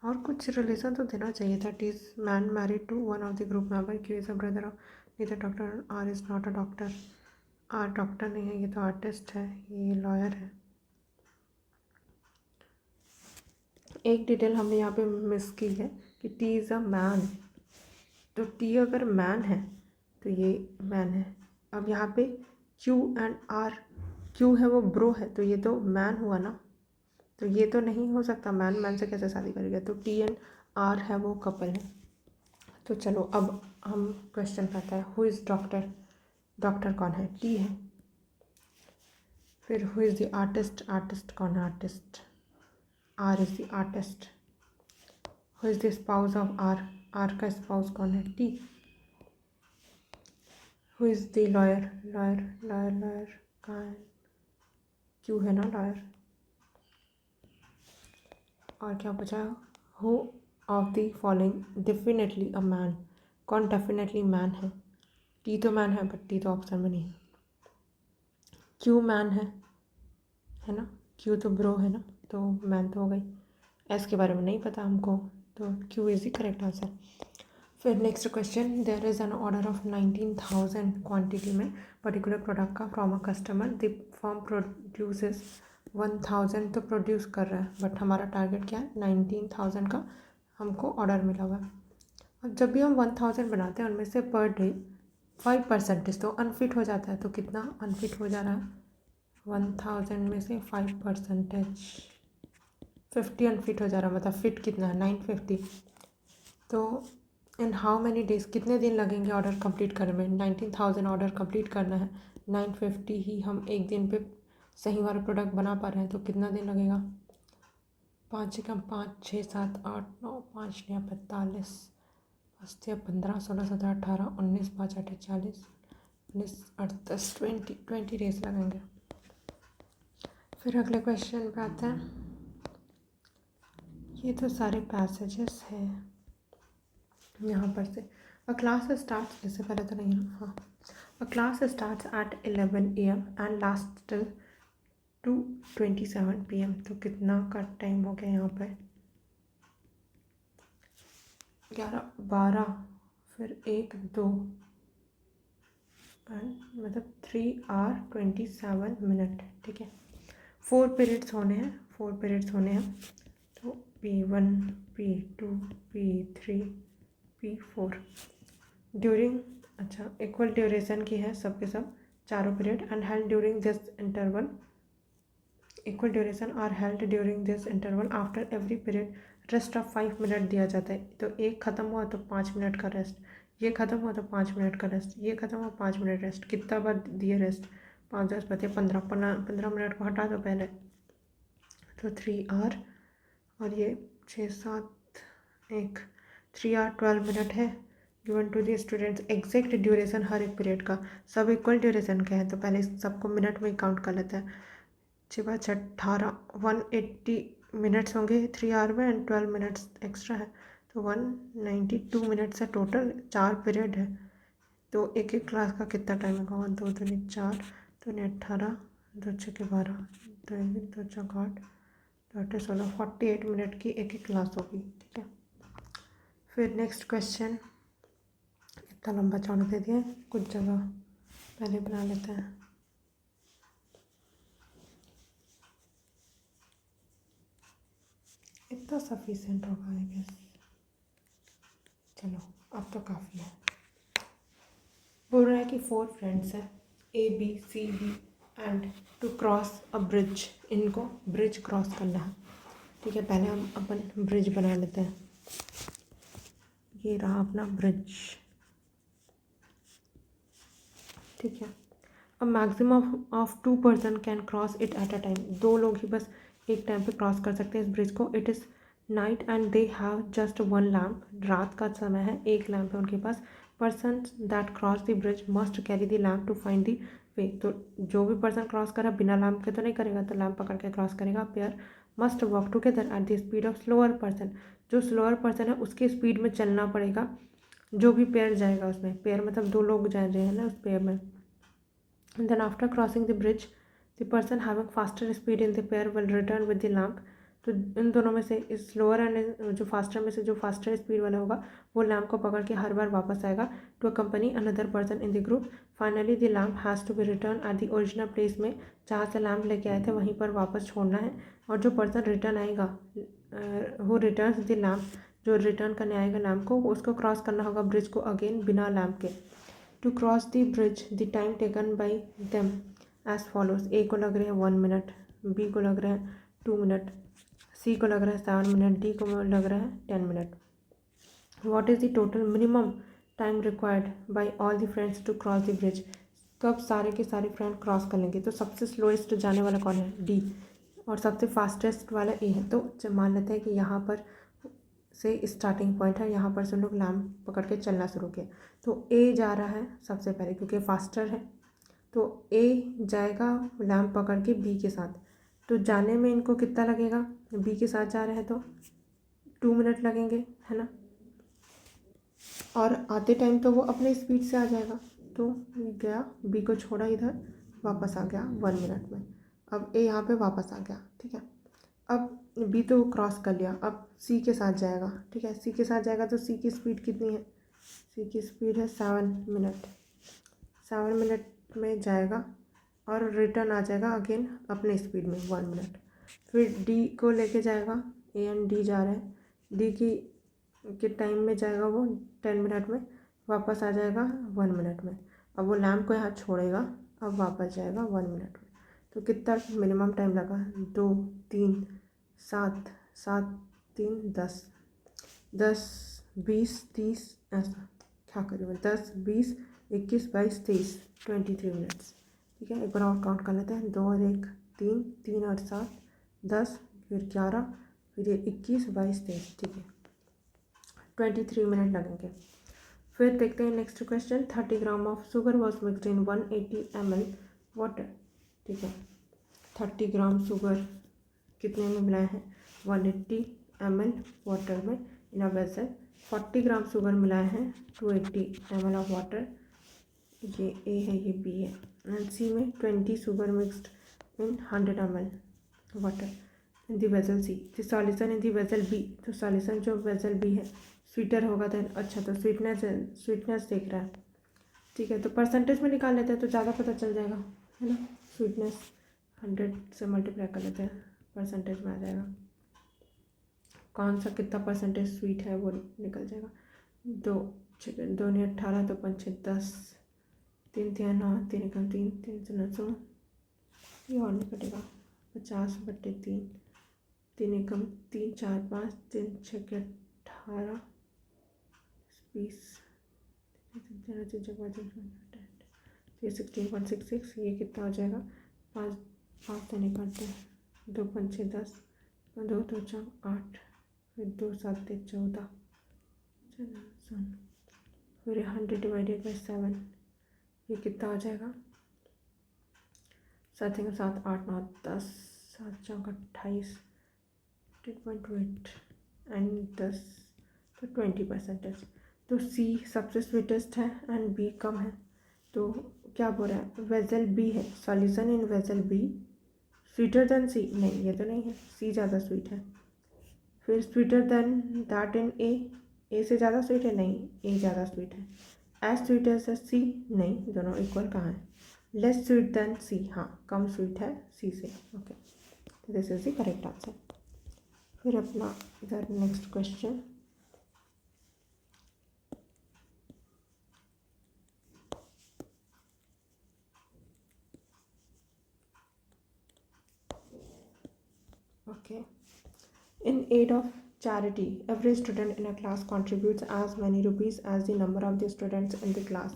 और कुछ रिलेशन तो देना चाहिए था। T is man married to one of the group member, Q is a brother of neither doctor, R is not a doctor, R doctor नहीं है, ये तो आर्टिस्ट है, ये लॉयर है। एक डिटेल हमने यहाँ पे मिस की है कि T इज़ अ मैन, तो T अगर मैन है तो ये मैन है। अब यहाँ पे Q एंड R, Q है वो ब्रो है, तो ये तो मैन हुआ ना, तो ये तो नहीं हो सकता, मैन से कैसे शादी करेगा, तो T एंड R है वो कपल है। तो चलो अब हम क्वेश्चन पे आता है, हु इज़ डॉक्टर, डॉक्टर कौन है, T है। फिर who is the artist, artist कौन है, artist R is the artist. Who is the spouse of R, R का स्पाउस कौन है, T। Who is the lawyer, lawyer कहाँ है, Q है ना लॉयर। और क्या बचा, who of the following definitely a man, कौन डेफिनेटली मैन है, T तो मैन है, बट T तो ऑप्शन में नहीं है। Q मैन है ना, Q तो ब्रो है ना, तो मैन तो हो गई। S के बारे में नहीं पता हमको, तो Q is the correct answer. फिर next question, there is an order of 19,000 quantity में पर्टिकुलर प्रोडक्ट का from a customer, the firm produces 1,000 तो प्रोड्यूस कर रहा है, बट हमारा टारगेट क्या है, 19,000 का हमको ऑर्डर मिला हुआ है। अब जब भी हम 1,000 बनाते हैं उनमें से पर डे 5% तो अनफिट हो जाता है, तो कितना अनफिट हो जा रहा है, 1,000 में से 5%, 50 अनफिट हो जा रहा है, मतलब फिट कितना है, 950। तो इन हाउ मैनी डेज, कितने दिन लगेंगे ऑर्डर कंप्लीट करने में, 19,000 ऑर्डर कंप्लीट करना है, 950 ही हम एक दिन पे सही वाला प्रोडक्ट बना पा रहे हैं, तो कितना दिन लगेगा, 5 कम 5 6 7 8 9 5 9 45 5 15 16 17 18 19 5 8 40 19 8 10 20 डेज लगेंगे। फिर अगले क्वेश्चन पे आते हैं, ये तो सारे पैसेजेस हैं यहाँ पर से। अ क्लास स्टार्ट, इससे पहले तो नहीं है, हाँ। अ class starts at 11 AM and last till 2:27 PM, तो कितना का टाइम हो गया यहाँ पे, 11 12 फिर 1 2 एंड मतलब 3 hour 27 minute, ठीक है। 4 पीरियड्स होने हैं तो P1 P2 P3 P4 during equal duration की है सबके सब चारों period and held during this interval equal duration are held during this interval after every period rest of 5 minute दिया जाता है। तो एक ख़त्म हुआ तो 5 मिनट का रेस्ट, ये ख़त्म हुआ तो 5 मिनट का रेस्ट, ये ख़त्म हुआ 5 मिनट रेस्ट। कितना बार दिए रेस्ट? 5 10 15 15 मिनट को हटा दो पहले, तो 3 आवर और ये 6 7 1 3 आवर 12 मिनट है given to the students. Exact duration हर एक पीरियड का सब इक्वल ड्यूरेशन का है तो पहले सबको मिनट में काउंट कर लेते हैं। 6 5 18 180 मिनट्स होंगे 3 आवर में एंड 12 मिनट्स एक्स्ट्रा है तो 192 मिनट्स है टोटल। 4 पीरियड है तो एक एक क्लास का कितना टाइम होगा? 2 दूनी 4 2 18 2 6 12 2 1 2 4 8 2 8 16 48 मिनट की एक एक क्लास होगी। ठीक है, फिर नेक्स्ट क्वेश्चन। इतना लंबा चौड़ा दे दिया, कुछ जगह पहले बना लेते हैं। इतना सफिशिएंट होगा आई गेस। चलो अब तो काफ़ी है। बोल रहा है कि 4 फ्रेंड्स हैं ABCD and to cross a bridge. इनको ब्रिज क्रॉस करना है। ठीक है, पहले हम अपन ब्रिज बना लेते हैं। ये रहा अपना ब्रिज। ठीक है, अब maximum of 2 person can cross it at a time. 2 लोग ही बस एक टाइम पे क्रॉस कर सकते हैं इस ब्रिज को। It is night and they have just 1 lamp. रात का समय है, एक लैम्प है उनके पास। Person that cross the bridge must carry the lamp to find the way. तो जो भी पर्सन क्रॉस करा बिना लैम्प के तो नहीं करेगा, तो लैम्प पकड़ के क्रॉस करेगा। Pair must walk together at the speed of slower person. जो स्लोअर पर्सन है उसके स्पीड में चलना पड़ेगा जो भी पेयर जाएगा उसमें। पेयर मतलब 2 लोग जा रहे हैं ना उस पेयर में। And then after crossing the bridge, the person having faster speed in the pair will return with the lamp. तो इन दोनों में से इस स्लोअर एंड जो फास्टर में से जो फास्टर स्पीड वाला होगा वो लैम्प को पकड़ के हर बार वापस आएगा to accompany another person in the group. Finally the lamp has to be return at the original place में जहाँ से लैम्प लेके आए थे वहीं पर वापस छोड़ना है। और जो पर्सन रिटर्न आएगा वो रिटर्न्स द लैम्प, जो रिटर्न करने आएगा लैम्प को, उसको क्रॉस करना होगा ब्रिज को अगेन बिना लैम्प के। To cross the bridge the time taken by them as follows. A को लग रहे हैं 1 मिनट, बी को लग रहे हैं 2 मिनट, सी को लग रहा है 7 मिनट, डी को लग रहा है 10 minute. What is the total minimum time required by all the friends to cross the bridge. कब सारे के सारे फ्रेंड क्रॉस कर लेंगे? तो सबसे स्लोएस्ट जाने वाला कौन है? डी। और सबसे फास्टेस्ट वाला ए है। तो मान लेते हैं कि यहाँ पर से स्टार्टिंग पॉइंट है, यहाँ पर से लोग लैम्प पकड़ के चलना शुरू किया। तो ए जा रहा है सबसे पहले क्योंकि फास्टर है, तो ए जाएगा लैम्प पकड़ के बी के साथ। तो जाने में इनको कितना लगेगा? बी के साथ जा रहे हैं तो 2 मिनट लगेंगे, है ना। और आते टाइम तो वो अपने स्पीड से आ जाएगा। तो गया, बी को छोड़ा इधर, वापस आ गया 1 मिनट में। अब ए यहाँ पे वापस आ गया। ठीक है, अब बी तो क्रॉस कर लिया, अब सी के साथ जाएगा। ठीक है, सी के साथ जाएगा तो सी की स्पीड कितनी है? सी की स्पीड है 7 मिनट। 7 मिनट में जाएगा और रिटर्न आ जाएगा अगेन अपने स्पीड में 1 मिनट। फिर डी को लेके जाएगा, ए एंड डी जा रहे हैं। डी की के टाइम में जाएगा वो 10 मिनट में, वापस आ जाएगा 1 मिनट में। अब वो लैम्प को यहाँ छोड़ेगा, अब वापस जाएगा 1 मिनट में। तो कितना मिनिमम टाइम लगा? 2 3 7 7 3 10 10 20 30 ऐसा क्या करें 10 20 21 22 23 23 मिनट्स। ठीक है, एक बार और काउंट कर लेते हैं। 2 और 1 3 3 और 7 10 फिर 11 फिर ये 21 22 23। ठीक है, 23 मिनट लगेंगे। फिर देखते हैं next question. 30 gram of sugar was mixed in 180 ml water. ठीक है, 30 ग्राम शुगर कितने में मिलाए हैं? 180 ml वाटर में इन अ वेसल। 40 ग्राम शुगर मिलाए हैं 280 ml ऑफ वाटर। ये ए है, ये बी है। एंड सी में 20 sugar mixed in 100 ml water in the vessel C. The solution in the vessel B. तो सॉल्यूशन जो वेसल बी है स्वीटर होगा तो अच्छा, तो स्वीटनेस देख रहा है। ठीक है, तो परसेंटेज में निकाल लेते हैं तो ज़्यादा पता चल जाएगा, है ना। स्वीटनेस 100 से मल्टीप्लाई कर लेते हैं, परसेंटेज में आ जाएगा। कौन सा कितना परसेंटेज स्वीट है वो निकल जाएगा। 2 ने 18, 2 पंचे 10, 3 3 9, 3 एकम 3, 3 से 9 16, ये और नहीं कटेगा। 50/3, 3 एकम 3 4 5, 3 6 18, 20, 16.66, ये कितना हो जाएगा। 5 तो नहीं काटते, 2 पंचे 10, 2 2 4 8, फिर 2 7 14, फिर 100 डिवाइडेड बाई 7, ये कितना हो जाएगा। 7 7 8 9 10, 7 4 28, 10.8 एंड 10, तो 20%। तो सी सबसे स्वीटेस्ट है एंड बी कम है। तो क्या बोल रहा है, वेजल बी है, solution in vessel B sweeter than C, नहीं ये तो नहीं है, सी ज़्यादा स्वीट है। फिर स्वीटर देन दैट इन ए से ज़्यादा स्वीट है, नहीं ए ज़्यादा स्वीट है। एज स्वीट एज सी, नहीं दोनों इक्वल कहाँ है। लेस स्वीट देन सी, हाँ कम स्वीट है सी से। Okay, this is the correct answer. फिर अपना इधर next question, okay. In aid of charity, every student in a class contributes as many rupees as the number of the students in the class.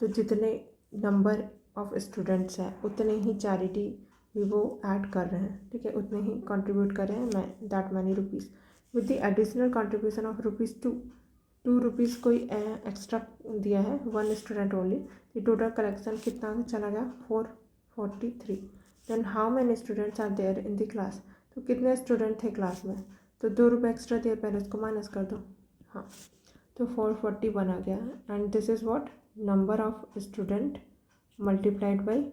तो जितने number of students हैं उतने ही charity भी वो add कर रहे हैं, ठीक है, उतने ही कंट्रीब्यूट कर रहे हैं मैं that many rupees with the additional contribution of ₹2 rupees कोई एक्स्ट्रा दिया है 1 student only. The total collection कितना चला गया 443। Then how many students are there in the class, तो कितने स्टूडेंट थे क्लास में, तो ₹2 एक्स्ट्रा दिए, पहले उसको माइनस कर दो। हाँ, तो 441 आ गया। And this is what, number of student multiplied by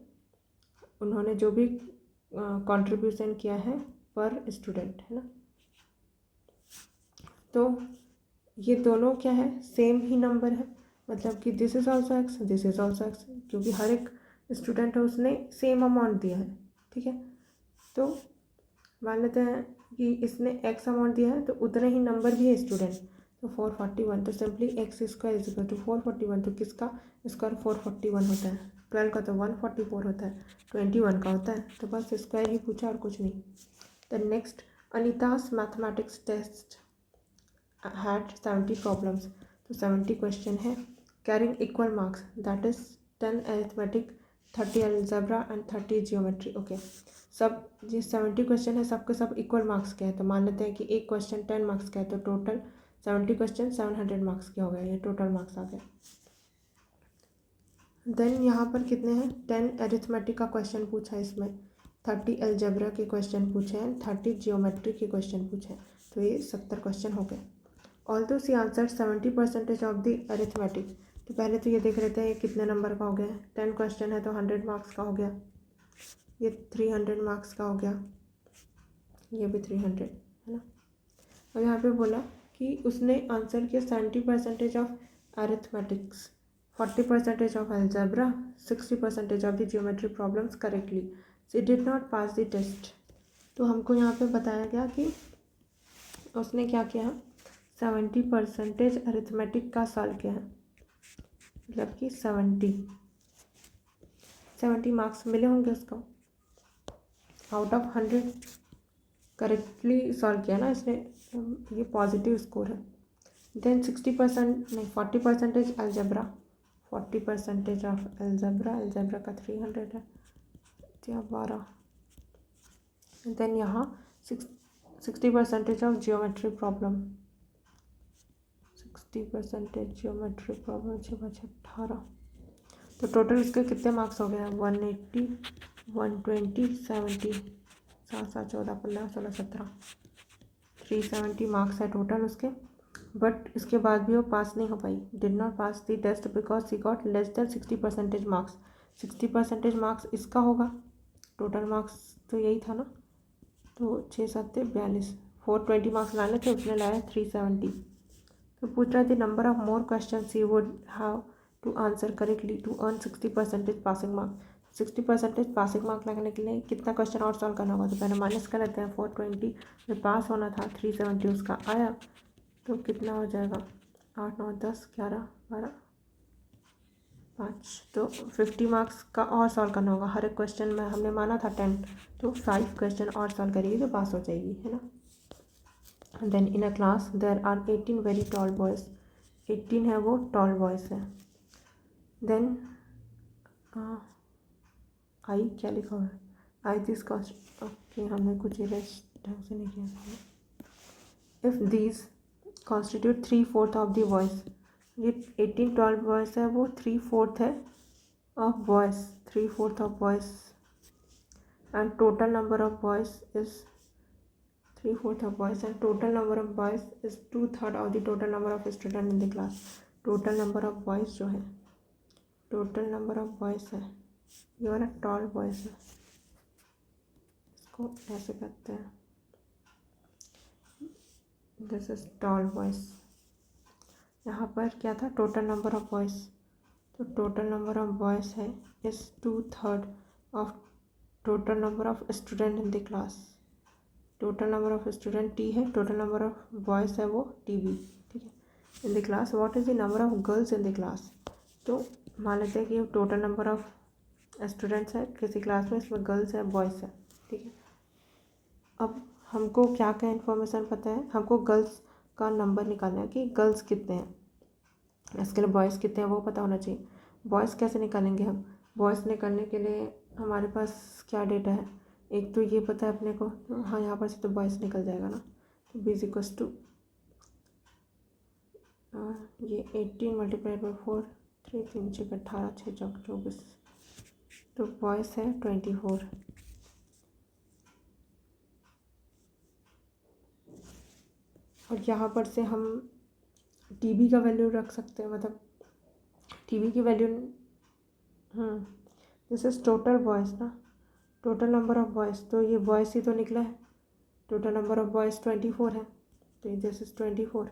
उन्होंने जो भी कंट्रीब्यूशन किया है पर स्टूडेंट, है ना। तो ये दोनों क्या है, सेम ही नंबर है, मतलब कि this is also x, this is also x, क्योंकि हर एक स्टूडेंट है उसने सेम अमाउंट दिया है, ठीक है। तो मान लेते हैं कि इसने एक्स अमाउंट दिया है तो उतने ही नंबर भी है स्टूडेंट, तो 441, तो simply x square is equal to 441, तो किसका स्क्वायर 441 होता है, 12 का तो 144 होता है, 21 का होता है, तो बस स्क्वायर ही पूछा और कुछ नहीं। The next, Anita's mathematics test had 70 problems, तो 70 क्वेश्चन है carrying equal marks, that is 10 arithmetic, 30 algebra and 30 geometry. Okay, सब जिस 70 क्वेश्चन है सबके सब इक्वल मार्क्स के हैं, तो मान लेते हैं कि एक क्वेश्चन 10 मार्क्स का है, तो टोटल 70 क्वेश्चन 700 मार्क्स के हो गए, ये टोटल मार्क्स आ गए। देन यहाँ पर कितने हैं, 10 अरिथमेटिक का क्वेश्चन पूछा है इसमें, 30 अलजेब्रा के क्वेश्चन पूछे हैं, 30 जियोमेट्री के क्वेश्चन पूछे हैं, तो ये 70 क्वेश्चन हो गए। Although she answer 70% of the arithmetic, तो पहले तो ये देख रहे थे ये कितने नंबर का हो गया, 10 क्वेश्चन है तो 100 मार्क्स का हो गया, ये 300 मार्क्स का हो गया, ये भी 300, है ना। अब यहाँ पे बोला कि उसने आंसर किया 70% of arithmetics, 40% of algebra, 60% of the geometry problems correctly, she did not pass the test. तो हमको यहाँ पे बताया गया कि उसने क्या किया है, 70% अरिथमेटिक का सॉल्व किया है, मतलब कि 70 मार्क्स मिले होंगे उसको, आउट ऑफ 100 करेक्टली सॉल्व किया ना इसने, ये पॉजिटिव स्कोर है। देन 60% नहीं 40% अलजेब्रा, 40% ऑफ अलजेब्रा का 300 है, या 12। देन यहाँ 60% of geometry problem, 60% geometry problem 18, तो टोटल इसके कितने मार्क्स हो गए हैं, 180, 120, 70, 7 7 14 15 16 17, 370 मार्क्स है टोटल उसके। बट इसके बाद भी वो पास नहीं हो पाई, did not pass the test because she got less than 60% marks. 60% marks इसका होगा, टोटल मार्क्स तो यही था ना, तो 6 7 42, 420 मार्क्स लाने थे, उसने लाया 370। तो पूछ रहा थे number of more question she would have to answer correctly to earn 60% passing marks, 60% passing mark लगने के लिए कितना क्वेश्चन और सॉल्व करना होगा, तो पहले माइनस कर लेते हैं। 420 में पास होना था, 370 उसका आया, तो कितना हो जाएगा 8 9 10 11 12 5, तो 50 मार्क्स का और सॉल्व करना होगा। हर एक क्वेश्चन में हमने माना था 10, तो 5 क्वेश्चन और सॉल्व करेगी तो पास हो जाएगी, है ना। Then in a class there are 18 very tall boys, 18 है वो टॉल बॉयज़ है। देन आई क्या लिखा हुआ है, आई दिस कॉस्ट, ओके हमने कुछ इरेज ढंग से नहीं किया। If these constitute 3/4 of the boys, ये 18 12 बॉयज़ है वो 3/4 है of boys, 3/4 of boys, and total number of boys is 3/4 of boys and total number of boys is 2/3 of the total number of student in the class. Total number of boys जो है, total number of boys है, ये वाला toll boys है, इसको ऐसे करते हैं, दिस इज टॉल बॉयज़। यहाँ पर क्या था, टोटल नंबर ऑफ बॉयज़, तो टोटल नंबर ऑफ बॉयज़ है is 2/3 of total number of student in the class. Total number of student T है, टोटल नंबर ऑफ बॉयज़ है वो TB, ठीक है। इन the class what is the number of girls in the class, तो मान लेते हैं कि टोटल नंबर ऑफ स्टूडेंट्स है किसी क्लास में, इसमें गर्ल्स है बॉयज़ है, ठीक है। अब हमको क्या क्या इन्फॉर्मेशन पता है, हमको गर्ल्स का नंबर निकालना है कि गर्ल्स कितने हैं, इसके लिए बॉयज़ कितने हैं वो पता होना चाहिए। बॉयज़ कैसे निकालेंगे हम, बॉयज़ निकालने के लिए हमारे पास क्या डेटा है, एक तो ये पता है अपने को, तो हाँ यहाँ पर से तो बॉयज़ निकल जाएगा ना, तो B इक्वल्स टू ये 18 मल्टीप्लाइड बाई 4, 3 3 6 18 6 चौक 24, तो बॉयज़ है 24। और यहाँ पर से हम TB का वैल्यू रख सकते हैं, मतलब TB की value, this is total boys ना, टोटल नंबर ऑफ बॉयज़, तो ये बॉयज़ ही तो निकला है, टोटल नंबर ऑफ बॉयज़ 24 है, तो दिस इज 24,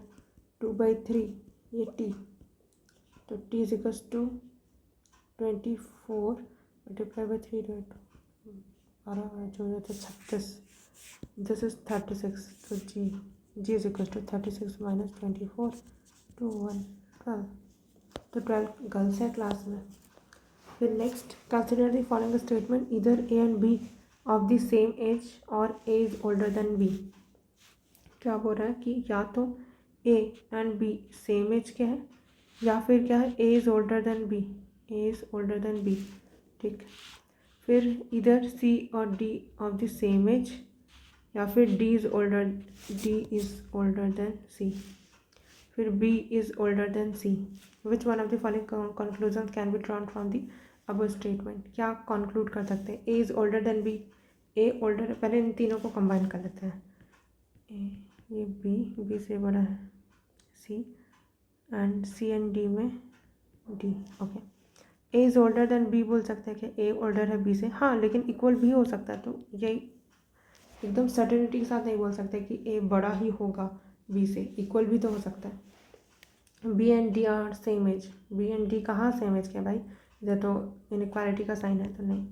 2/3 ये T, तो T is equals to 24 multiply by 3 12 36, this is 36, तो G is equals to 36 minus 24 2 1 12, तो 12 गर्ल्स है क्लास में। फिर next, consider the following statement, इधर A and B of the same age और A is older than B। क्या बोल रहा है कि या तो A and B same age के हैं, या फिर क्या है A is older than B, A is older than B, ठीक। फिर इधर C और D of the same age, या फिर D is older than C, फिर B is older than C। Which one of the following conclusion can be drawn from the अब statement, क्या conclude कर सकते हैं, A is older than B, A older, पहले इन तीनों को कंबाइन कर लेते हैं, ये B से बड़ा है C, and C and D में D, okay. A is older than B बोल सकते हैं कि A ओल्डर है B से, हाँ लेकिन इक्वल भी हो सकता है, तो यही एकदम सर्टेनिटी के साथ नहीं बोल सकते कि A बड़ा ही होगा B से, इक्वल भी तो हो सकता है। B and D are same age, B and D कहाँ सेम एज के भाई, इधर तो इनइक्वालिटी का साइन है तो नहीं।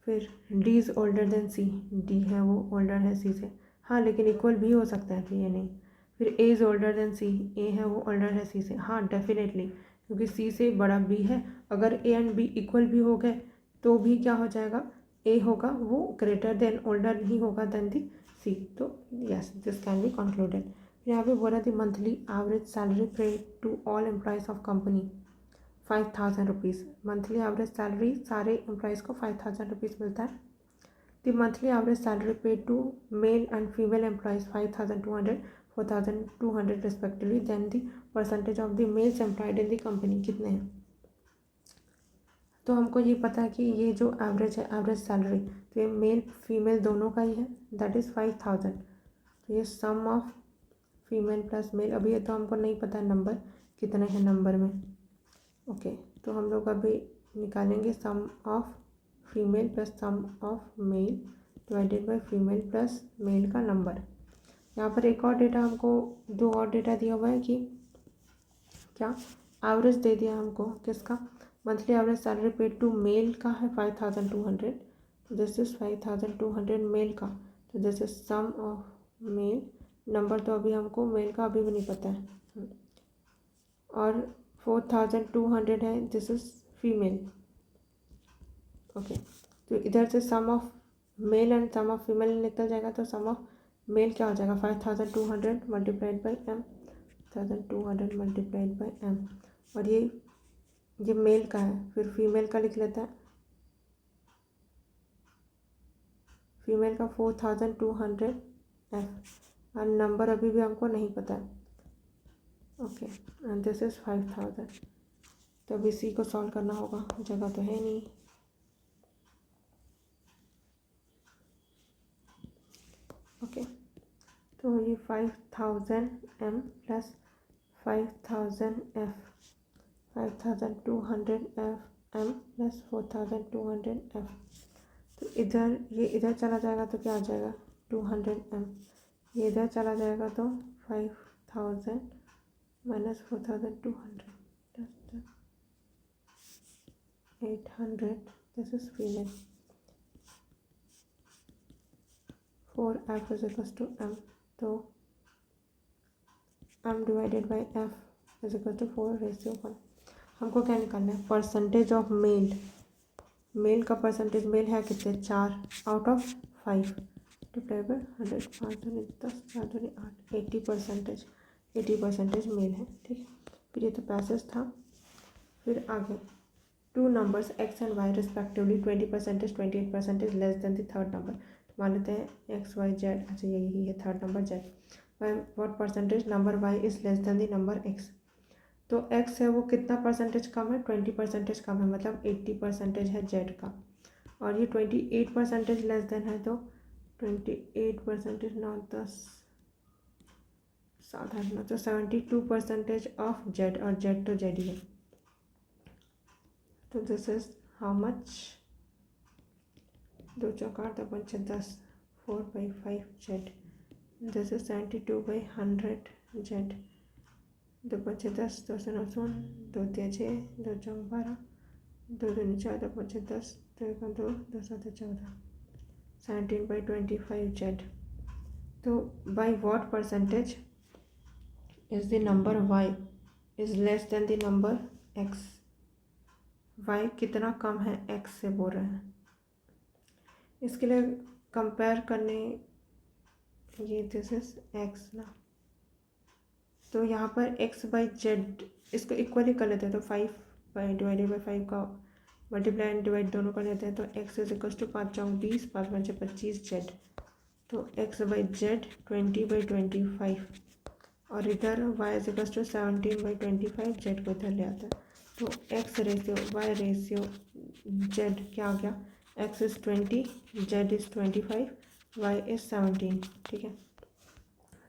फिर D is older than C, D है वो ओल्डर है C से, हाँ लेकिन इक्वल भी हो सकता है, तो ये नहीं। फिर A is older than C, A है वो ओल्डर है C से, हाँ डेफिनेटली, क्योंकि C से बड़ा B है, अगर A एंड B इक्वल भी हो गए तो भी क्या हो जाएगा, A होगा वो ग्रेटर देन ओल्डर नहीं होगा देन दी C, तो yes this can be concluded. यहाँ पे बोला थी monthly average salary paid to all employees of company 5000 rupees, monthly average salary सारे एम्प्लॉयज़ को 5000 रुपीज़ मिलता है। The monthly average salary paid to male and female employees 5200 4200 respectively, then the percentage of the males employed in the company कितने हैं। तो हमको ये पता है कि ये जो एवरेज है एवरेज सैलरी, तो ये मेल फीमेल दोनों का ही है, दैट इज़ 5000, तो ये सम ऑफ फीमेल प्लस मेल, अभी ये तो हमको नहीं पता है नंबर कितने हैं नंबर में, ओके। तो हम लोग अभी निकालेंगे sum of female plus sum of male divided by female plus male का नंबर। यहाँ पर एक और डेटा हमको, दो और डेटा दिया हुआ है कि क्या एवरेज दे दिया हमको, किसका, monthly average salary paid to male का है 5200, तो दिस इज 5200 मेल का, तो this is sum of male number, तो अभी हमको मेल का अभी भी नहीं पता है, और 4200 है, दिस इज फीमेल। ओके, तो इधर से sum of male and sum of female निकल जाएगा, तो सम ऑफ मेल क्या हो जाएगा 5200 multiplied by m, 5200 multiplied by m, और ये मेल का है, फिर फीमेल का लिख लेता है, फीमेल का 4200 एफ, और नंबर अभी भी हमको नहीं पता है। ओके, एंड दिस इज 5000, तो अब इसी को सॉल्व करना होगा, जगह तो है नहीं। ओके, तो ये 5000 m plus 5000 f, 5200 f m plus 4200 f, तो इधर ये इधर चला जाएगा तो क्या आ जाएगा 200 एम, ये इधर चला जाएगा तो 5000 minus 4200 800, this is female, 4f is equal to m, तो m divided by f is equal to 4:1। हमको क्या निकालना है, परसेंटेज ऑफ मेल, मेल का परसेंटेज, मेल है कितने 4 आउट ऑफ 5, डिवाइड बाई 100, 5 दूनी 10, 4 दूनी 8, 80%, 80% मेल है, ठीक है। फिर ये तो पैसेज था, फिर आगे two numbers x and y respectively 20%, 28% less than the third number, तो मान लेते हैं x y z, अच्छा यही है third number z, by what percentage number y is less than the number x, तो x है वो कितना परसेंटेज कम है 20% कम है, मतलब 80% है z का, और ये 28% लेस देन है, तो 28% 9 10 7 8 9, तो 72% ऑफ z, और z तो z ही है, तो दिस इज हाउ मच, 2 चौका 8 पंचे 10, 4/5 जेड, दिस इज 72/100 जेड, 2 पंचे 10, 2 से 9 सुन, 2 तिया 6, 2 चौक 12, 2 दूनी 4, 2 पंचे 10, 2 एक 2, 2 7 14, 17/25 जेड, तो by what percentage is the number y is less than the number x, y कितना कम है x से बोल रहे हैं, इसके लिए कंपेयर करने, ये दिस इज x ना, तो यहाँ पर x बाई जेड इसको इक्वली कर लेते हैं, तो 5 डिवाइडेड बाई 5 का मल्टीप्लाई एंड डिवाइड दोनों कर लेते हैं, तो x इज इक्वल टू 5 चौक 20, 5 पंचे 25 जेड, तो x बाई जेड 20/25, और इधर y is equal to 17/25, z को इधर ले आता है, तो x ratio y ratio z क्या आ गया, x is 20, z is 25, y is 17, ठीक है।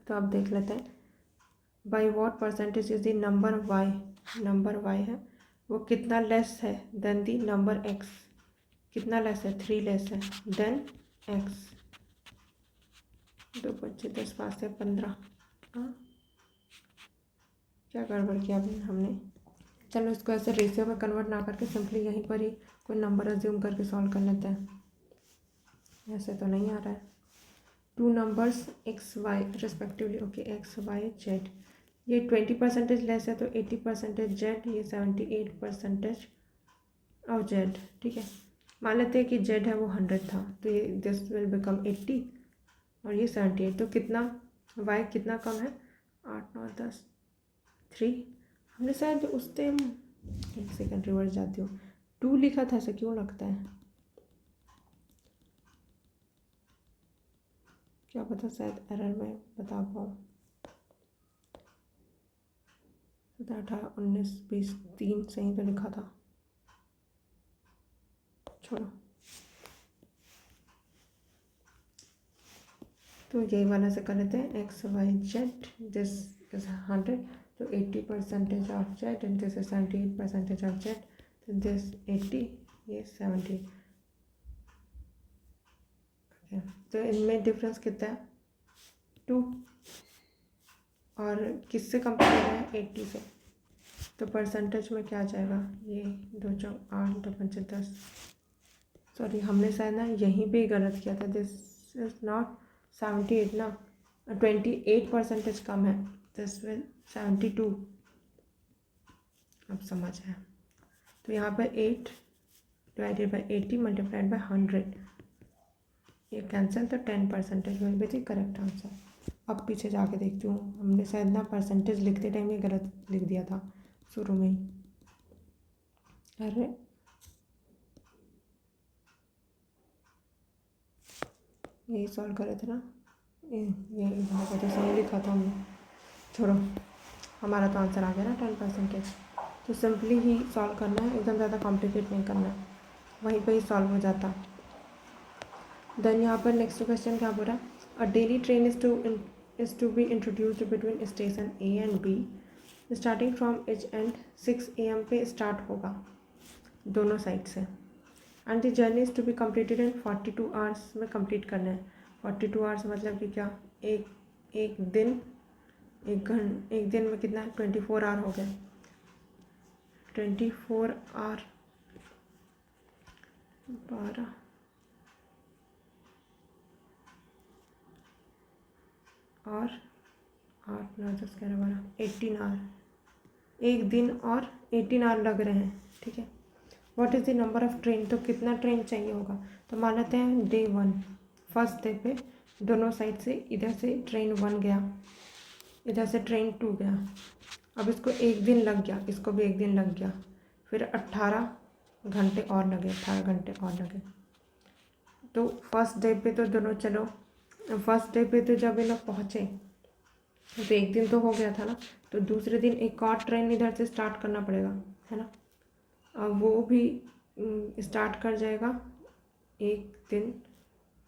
तो अब देख लेते हैं by what percentage is the number y, number y है वो कितना लेस है देन द नंबर x, कितना लेस है 3 लेस है देन x, 2 बच्चे 10 5 से 15, क्या गड़बड़ किया हमने, चलो इसको ऐसे रेशियो में कन्वर्ट ना करके सिंपली यहीं पर ही कोई नंबर अज्यूम करके सॉल्व कर लेते हैं, ऐसे तो नहीं आ रहा है। Two numbers x y respectively, okay x y z, ये 20% लेस है तो 80% जेड, ये 78% ऑफ जेड, ठीक है। मान लेते हैं कि जेड है वो 100 था, तो ये दिस विल बिकम 80 और ये 78, तो कितना वाई कितना कम है 8 9 10 3, हमने शायद उस टाइम, एक सेकंड रिवर्स जाती हूँ, 2 लिखा था, ऐसा क्यों लगता है, क्या पता शायद एरर में बता पाऊँ, 18 19 20 3 सही तो लिखा था, छोड़ो, तो यही वाला से कर लेते हैं x y z, this is 100, तो 80% of z and this is 78% of z, तो दिस 80 ये 70, ओके। तो इनमें डिफरेंस कितना है 2, और किससे कंपेयर कर रहे हैं 80 से, तो परसेंटेज में क्या आ जाएगा, ये 2 चौक 8 2 5 10, सॉरी हमने शायद ना यहीं पे ही गलत किया था, दिस इज़ नॉट 78 ना, 28% कम है, दिस विल 72। अब समझ आया। तो यहाँ पर 8 डिवाइडेड बाई 80 मल्टीप्लाइड बाई 100, ये कैंसिल, तो 10% will be the correct answer. अब पीछे जाके देखती हूँ, हमने शायद ना परसेंटेज लिखते टाइम ये गलत लिख दिया था शुरू में ही। अरे यही सॉल्व करे थे ना, ये यहाँ पर तो सही लिखा था हमने, छोड़ो, हमारा तो आंसर आ गया ना 10%। तो सिंपली ही सॉल्व करना है, एकदम ज़्यादा कॉम्प्लिकेट नहीं करना है, वहीं पे ही सॉल्व हो जाता। देन यहाँ पर नेक्स्ट क्वेश्चन क्या बोल रहा है, a daily train is to be introduced between station A and B starting from each and 6 AM पे स्टार्ट होगा दोनों साइड से, and the journey is to be completed in 42 hours में कंप्लीट करना है। 42 आवर्स मतलब कि क्या, एक दिन, एक दिन में कितना है, 24 आवर हो गए, 24 आवर 12 और 8 9 10 11 12 18 आवर, एक दिन और 18 आवर लग रहे हैं, ठीक है। What is the number of train, तो कितना ट्रेन चाहिए होगा, तो मान लेते हैं डे 1, फर्स्ट डे पे दोनों साइड से, इधर से ट्रेन 1 गया, इधर से ट्रेन 2 गया, अब इसको एक दिन लग गया, इसको भी एक दिन लग गया, फिर 18 घंटे और लगे, 18 घंटे और लगे। तो फर्स्ट डे पे तो दोनों, चलो फर्स्ट डे पे तो जब ये लोग पहुँचे तो एक दिन तो हो गया था ना, तो दूसरे दिन एक और ट्रेन इधर से स्टार्ट करना पड़ेगा, है ना। अब वो भी स्टार्ट कर जाएगा एक दिन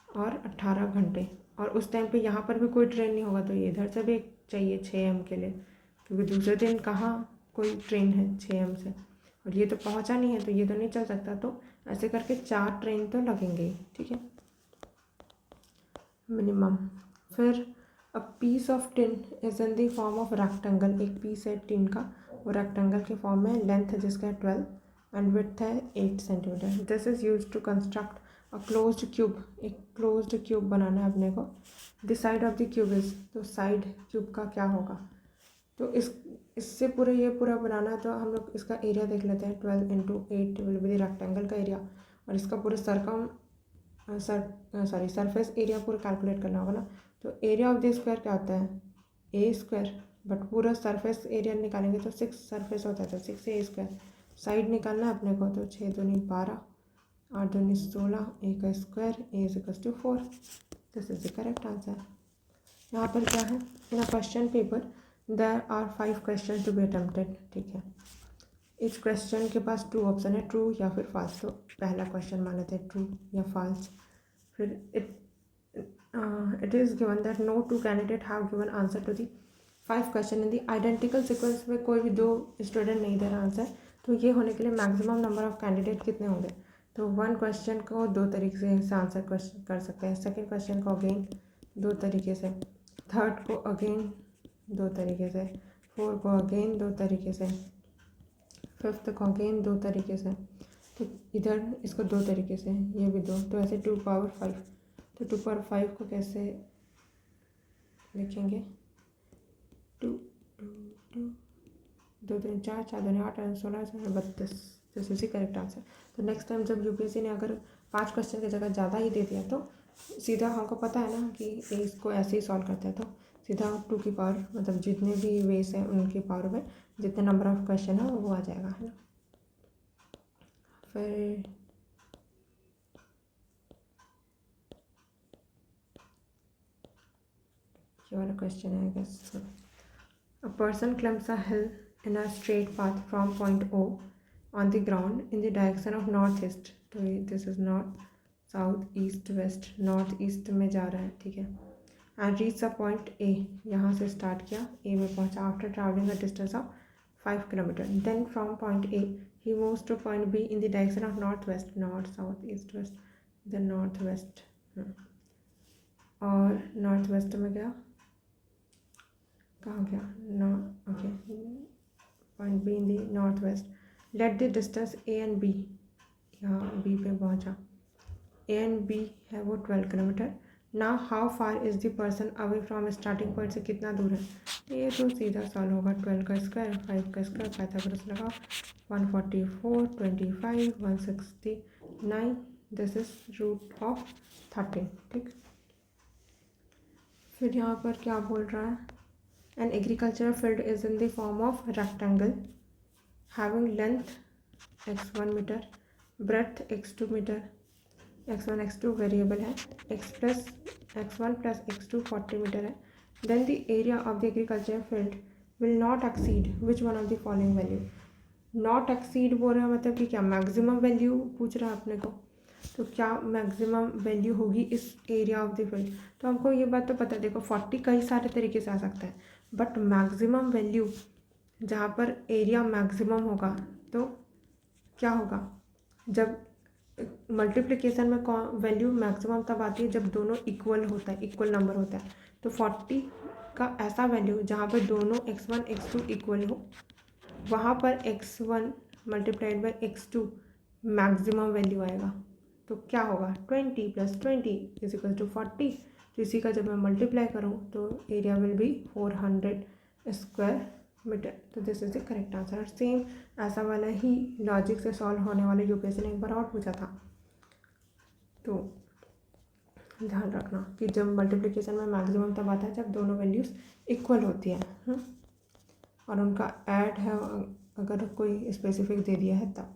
और 18 घंटे, और उस टाइम पे यहाँ पर भी कोई ट्रेन नहीं होगा, तो ये इधर से भी एक चाहिए 6 AM के लिए, क्योंकि दूसरे दिन कहाँ कोई ट्रेन है 6 AM से, और ये तो पहुँचा नहीं है, तो ये तो नहीं चल सकता, तो ऐसे करके 4 ट्रेन तो लगेंगे ही, ठीक है, मिनिमम। फिर a piece of tin is in the form of rectangle, एक पीस है टिन का, वो रेक्टेंगल के फॉर्म में, लेंथ है जिसका 12 एंड विड्थ है 8 centimetre. This is use to construct a closed cube, एक क्लोज्ड क्यूब बनाना है अपने को। The side of the cube is, तो साइड क्यूब का क्या होगा, तो इससे पूरे ये पूरा बनाना है, तो हम लोग इसका एरिया देख लेते हैं, 12 × 8 विल बी द रेक्टेंगल का एरिया, और इसका पूरे सरफेस एरिया पूरा कैलकुलेट करना होगा ना। तो एरिया ऑफ द स्क्वायर क्या होता है, ए स्क्वायर, बट पूरा सरफेस एरिया निकालेंगे तो 6 सरफेस होता है, तो 6 ए स्क्वायर। साइड निकालना है अपने को, तो 6 दूनी 12 8 दूनी 16, ए का square, A is equal to 4, this is the correct answer. यहाँ पर क्या है, in a question paper there are 5 question to be attempted, ठीक है। इस क्वेश्चन के पास 2 ऑप्शन है, ट्रू या फिर फॉल्स, तो पहला क्वेश्चन मान लेते हैं ट्रू या फॉल्स। फिर it is given that no two candidate have given answer to the 5 question in the identical sequence, में कोई भी 2 स्टूडेंट नहीं दे रहा आंसर, तो ये होने के लिए मैक्सिमम नंबर ऑफ कैंडिडेट कितने होंगे, तो 1 क्वेश्चन को 2 तरीके से आंसर क्वेश्चन कर सकते हैं, सेकंड क्वेश्चन को अगेन 2 तरीके से, थर्ड को अगेन 2 तरीके से, फोर्थ को अगेन 2 तरीके से, फिफ्थ को अगेन 2 तरीके से, तो इधर इसको 2 तरीके से, ये भी 2, तो ऐसे 2 पावर 5। तो 2 पावर 5 को कैसे लिखेंगे, 2 2 2 2 3 4 4 2 8 16 32, this is the correct answer. तो नेक्स्ट टाइम जब यूपीएससी ने अगर 5 क्वेश्चन की जगह ज़्यादा ही दे दिया, तो सीधा हमको पता है ना कि इसको ऐसे ही सॉल्व करते हैं, तो सीधा 2 की पावर, मतलब जितने भी वेस हैं उनकी पावर में जितने नंबर ऑफ क्वेश्चन है वो आ जाएगा, है ना। फिर ये वाला क्वेश्चन है, I guess. A person climbs a hill in a straight path from point O on the ground in the direction of northeast, तो this is north, south, east, west, north east में जा रहा है, ठीक है। And reach a point A, यहाँ से start किया, A में पहुँचा, after traveling a distance of 5 kilometer. Then from point A he moves to point B in the direction of northwest, north, south, east, west, then northwest, और northwest में गया, कहाँ गया, okay point B in the north west. Let the distance A and B, यहाँ B पे पहुँचा, A and B है वो 12 kilometre. Now how far is the person away from starting point से कितना दूर है. ये तो सीधा सॉल्व होगा. 12 का स्क्वायर, 5 का स्क्वायर, पाइथागोरस लगाओ. 144, 25, 169. This is root of 13. ठीक. फिर यहाँ पर क्या बोल रहा है. An agriculture field is in the form of rectangle having length x1 metre, breadth x2 metre. x1 x2 variable है. x1 प्लस x2 40 मीटर है. Then the area of the agriculture field will not exceed which one of the following value. Not exceed बोल रहा है मतलब कि क्या maximum value पूछ रहा है अपने को. तो क्या मैक्सिमम वैल्यू होगी इस एरिया ऑफ द फील्ड. तो हमको ये बात तो पता है. देखो 40 कई सारे तरीके से आ सकता है, बट मैक्सिमम वैल्यू जहाँ पर एरिया मैक्सिमम होगा तो क्या होगा. जब मल्टीप्लिकेशन में वैल्यू मैक्सिमम तब आती है जब दोनों इक्वल होता है, इक्वल नंबर होता है. तो 40 का ऐसा वैल्यू जहाँ पर दोनों x1 x2 इक्वल हो, वहाँ पर x1 multiplied by x2 maximum value आएगा. तो क्या होगा 20 + 20 = 40. तो इसी का जब मैं मल्टीप्लाई करूँ तो area will be 400 square metre. तो this is the correct answer. Same ऐसा वाला ही लॉजिक से सॉल्व होने वाले यूपीएससी ने एक बार और पूछा था. तो ध्यान रखना कि जब मल्टीप्लिकेशन में मैक्सिमम तब आता है जब दोनों वैल्यूज़ इक्वल होती हैं और उनका ऐड है अगर कोई स्पेसिफिक दे दिया है तब.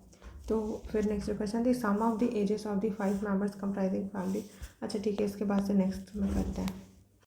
तो फिर नेक्स्ट क्वेश्चन थी sum of the ages of the 5 members comprising family. अच्छा ठीक है, इसके बाद से नेक्स्ट में करते हैं.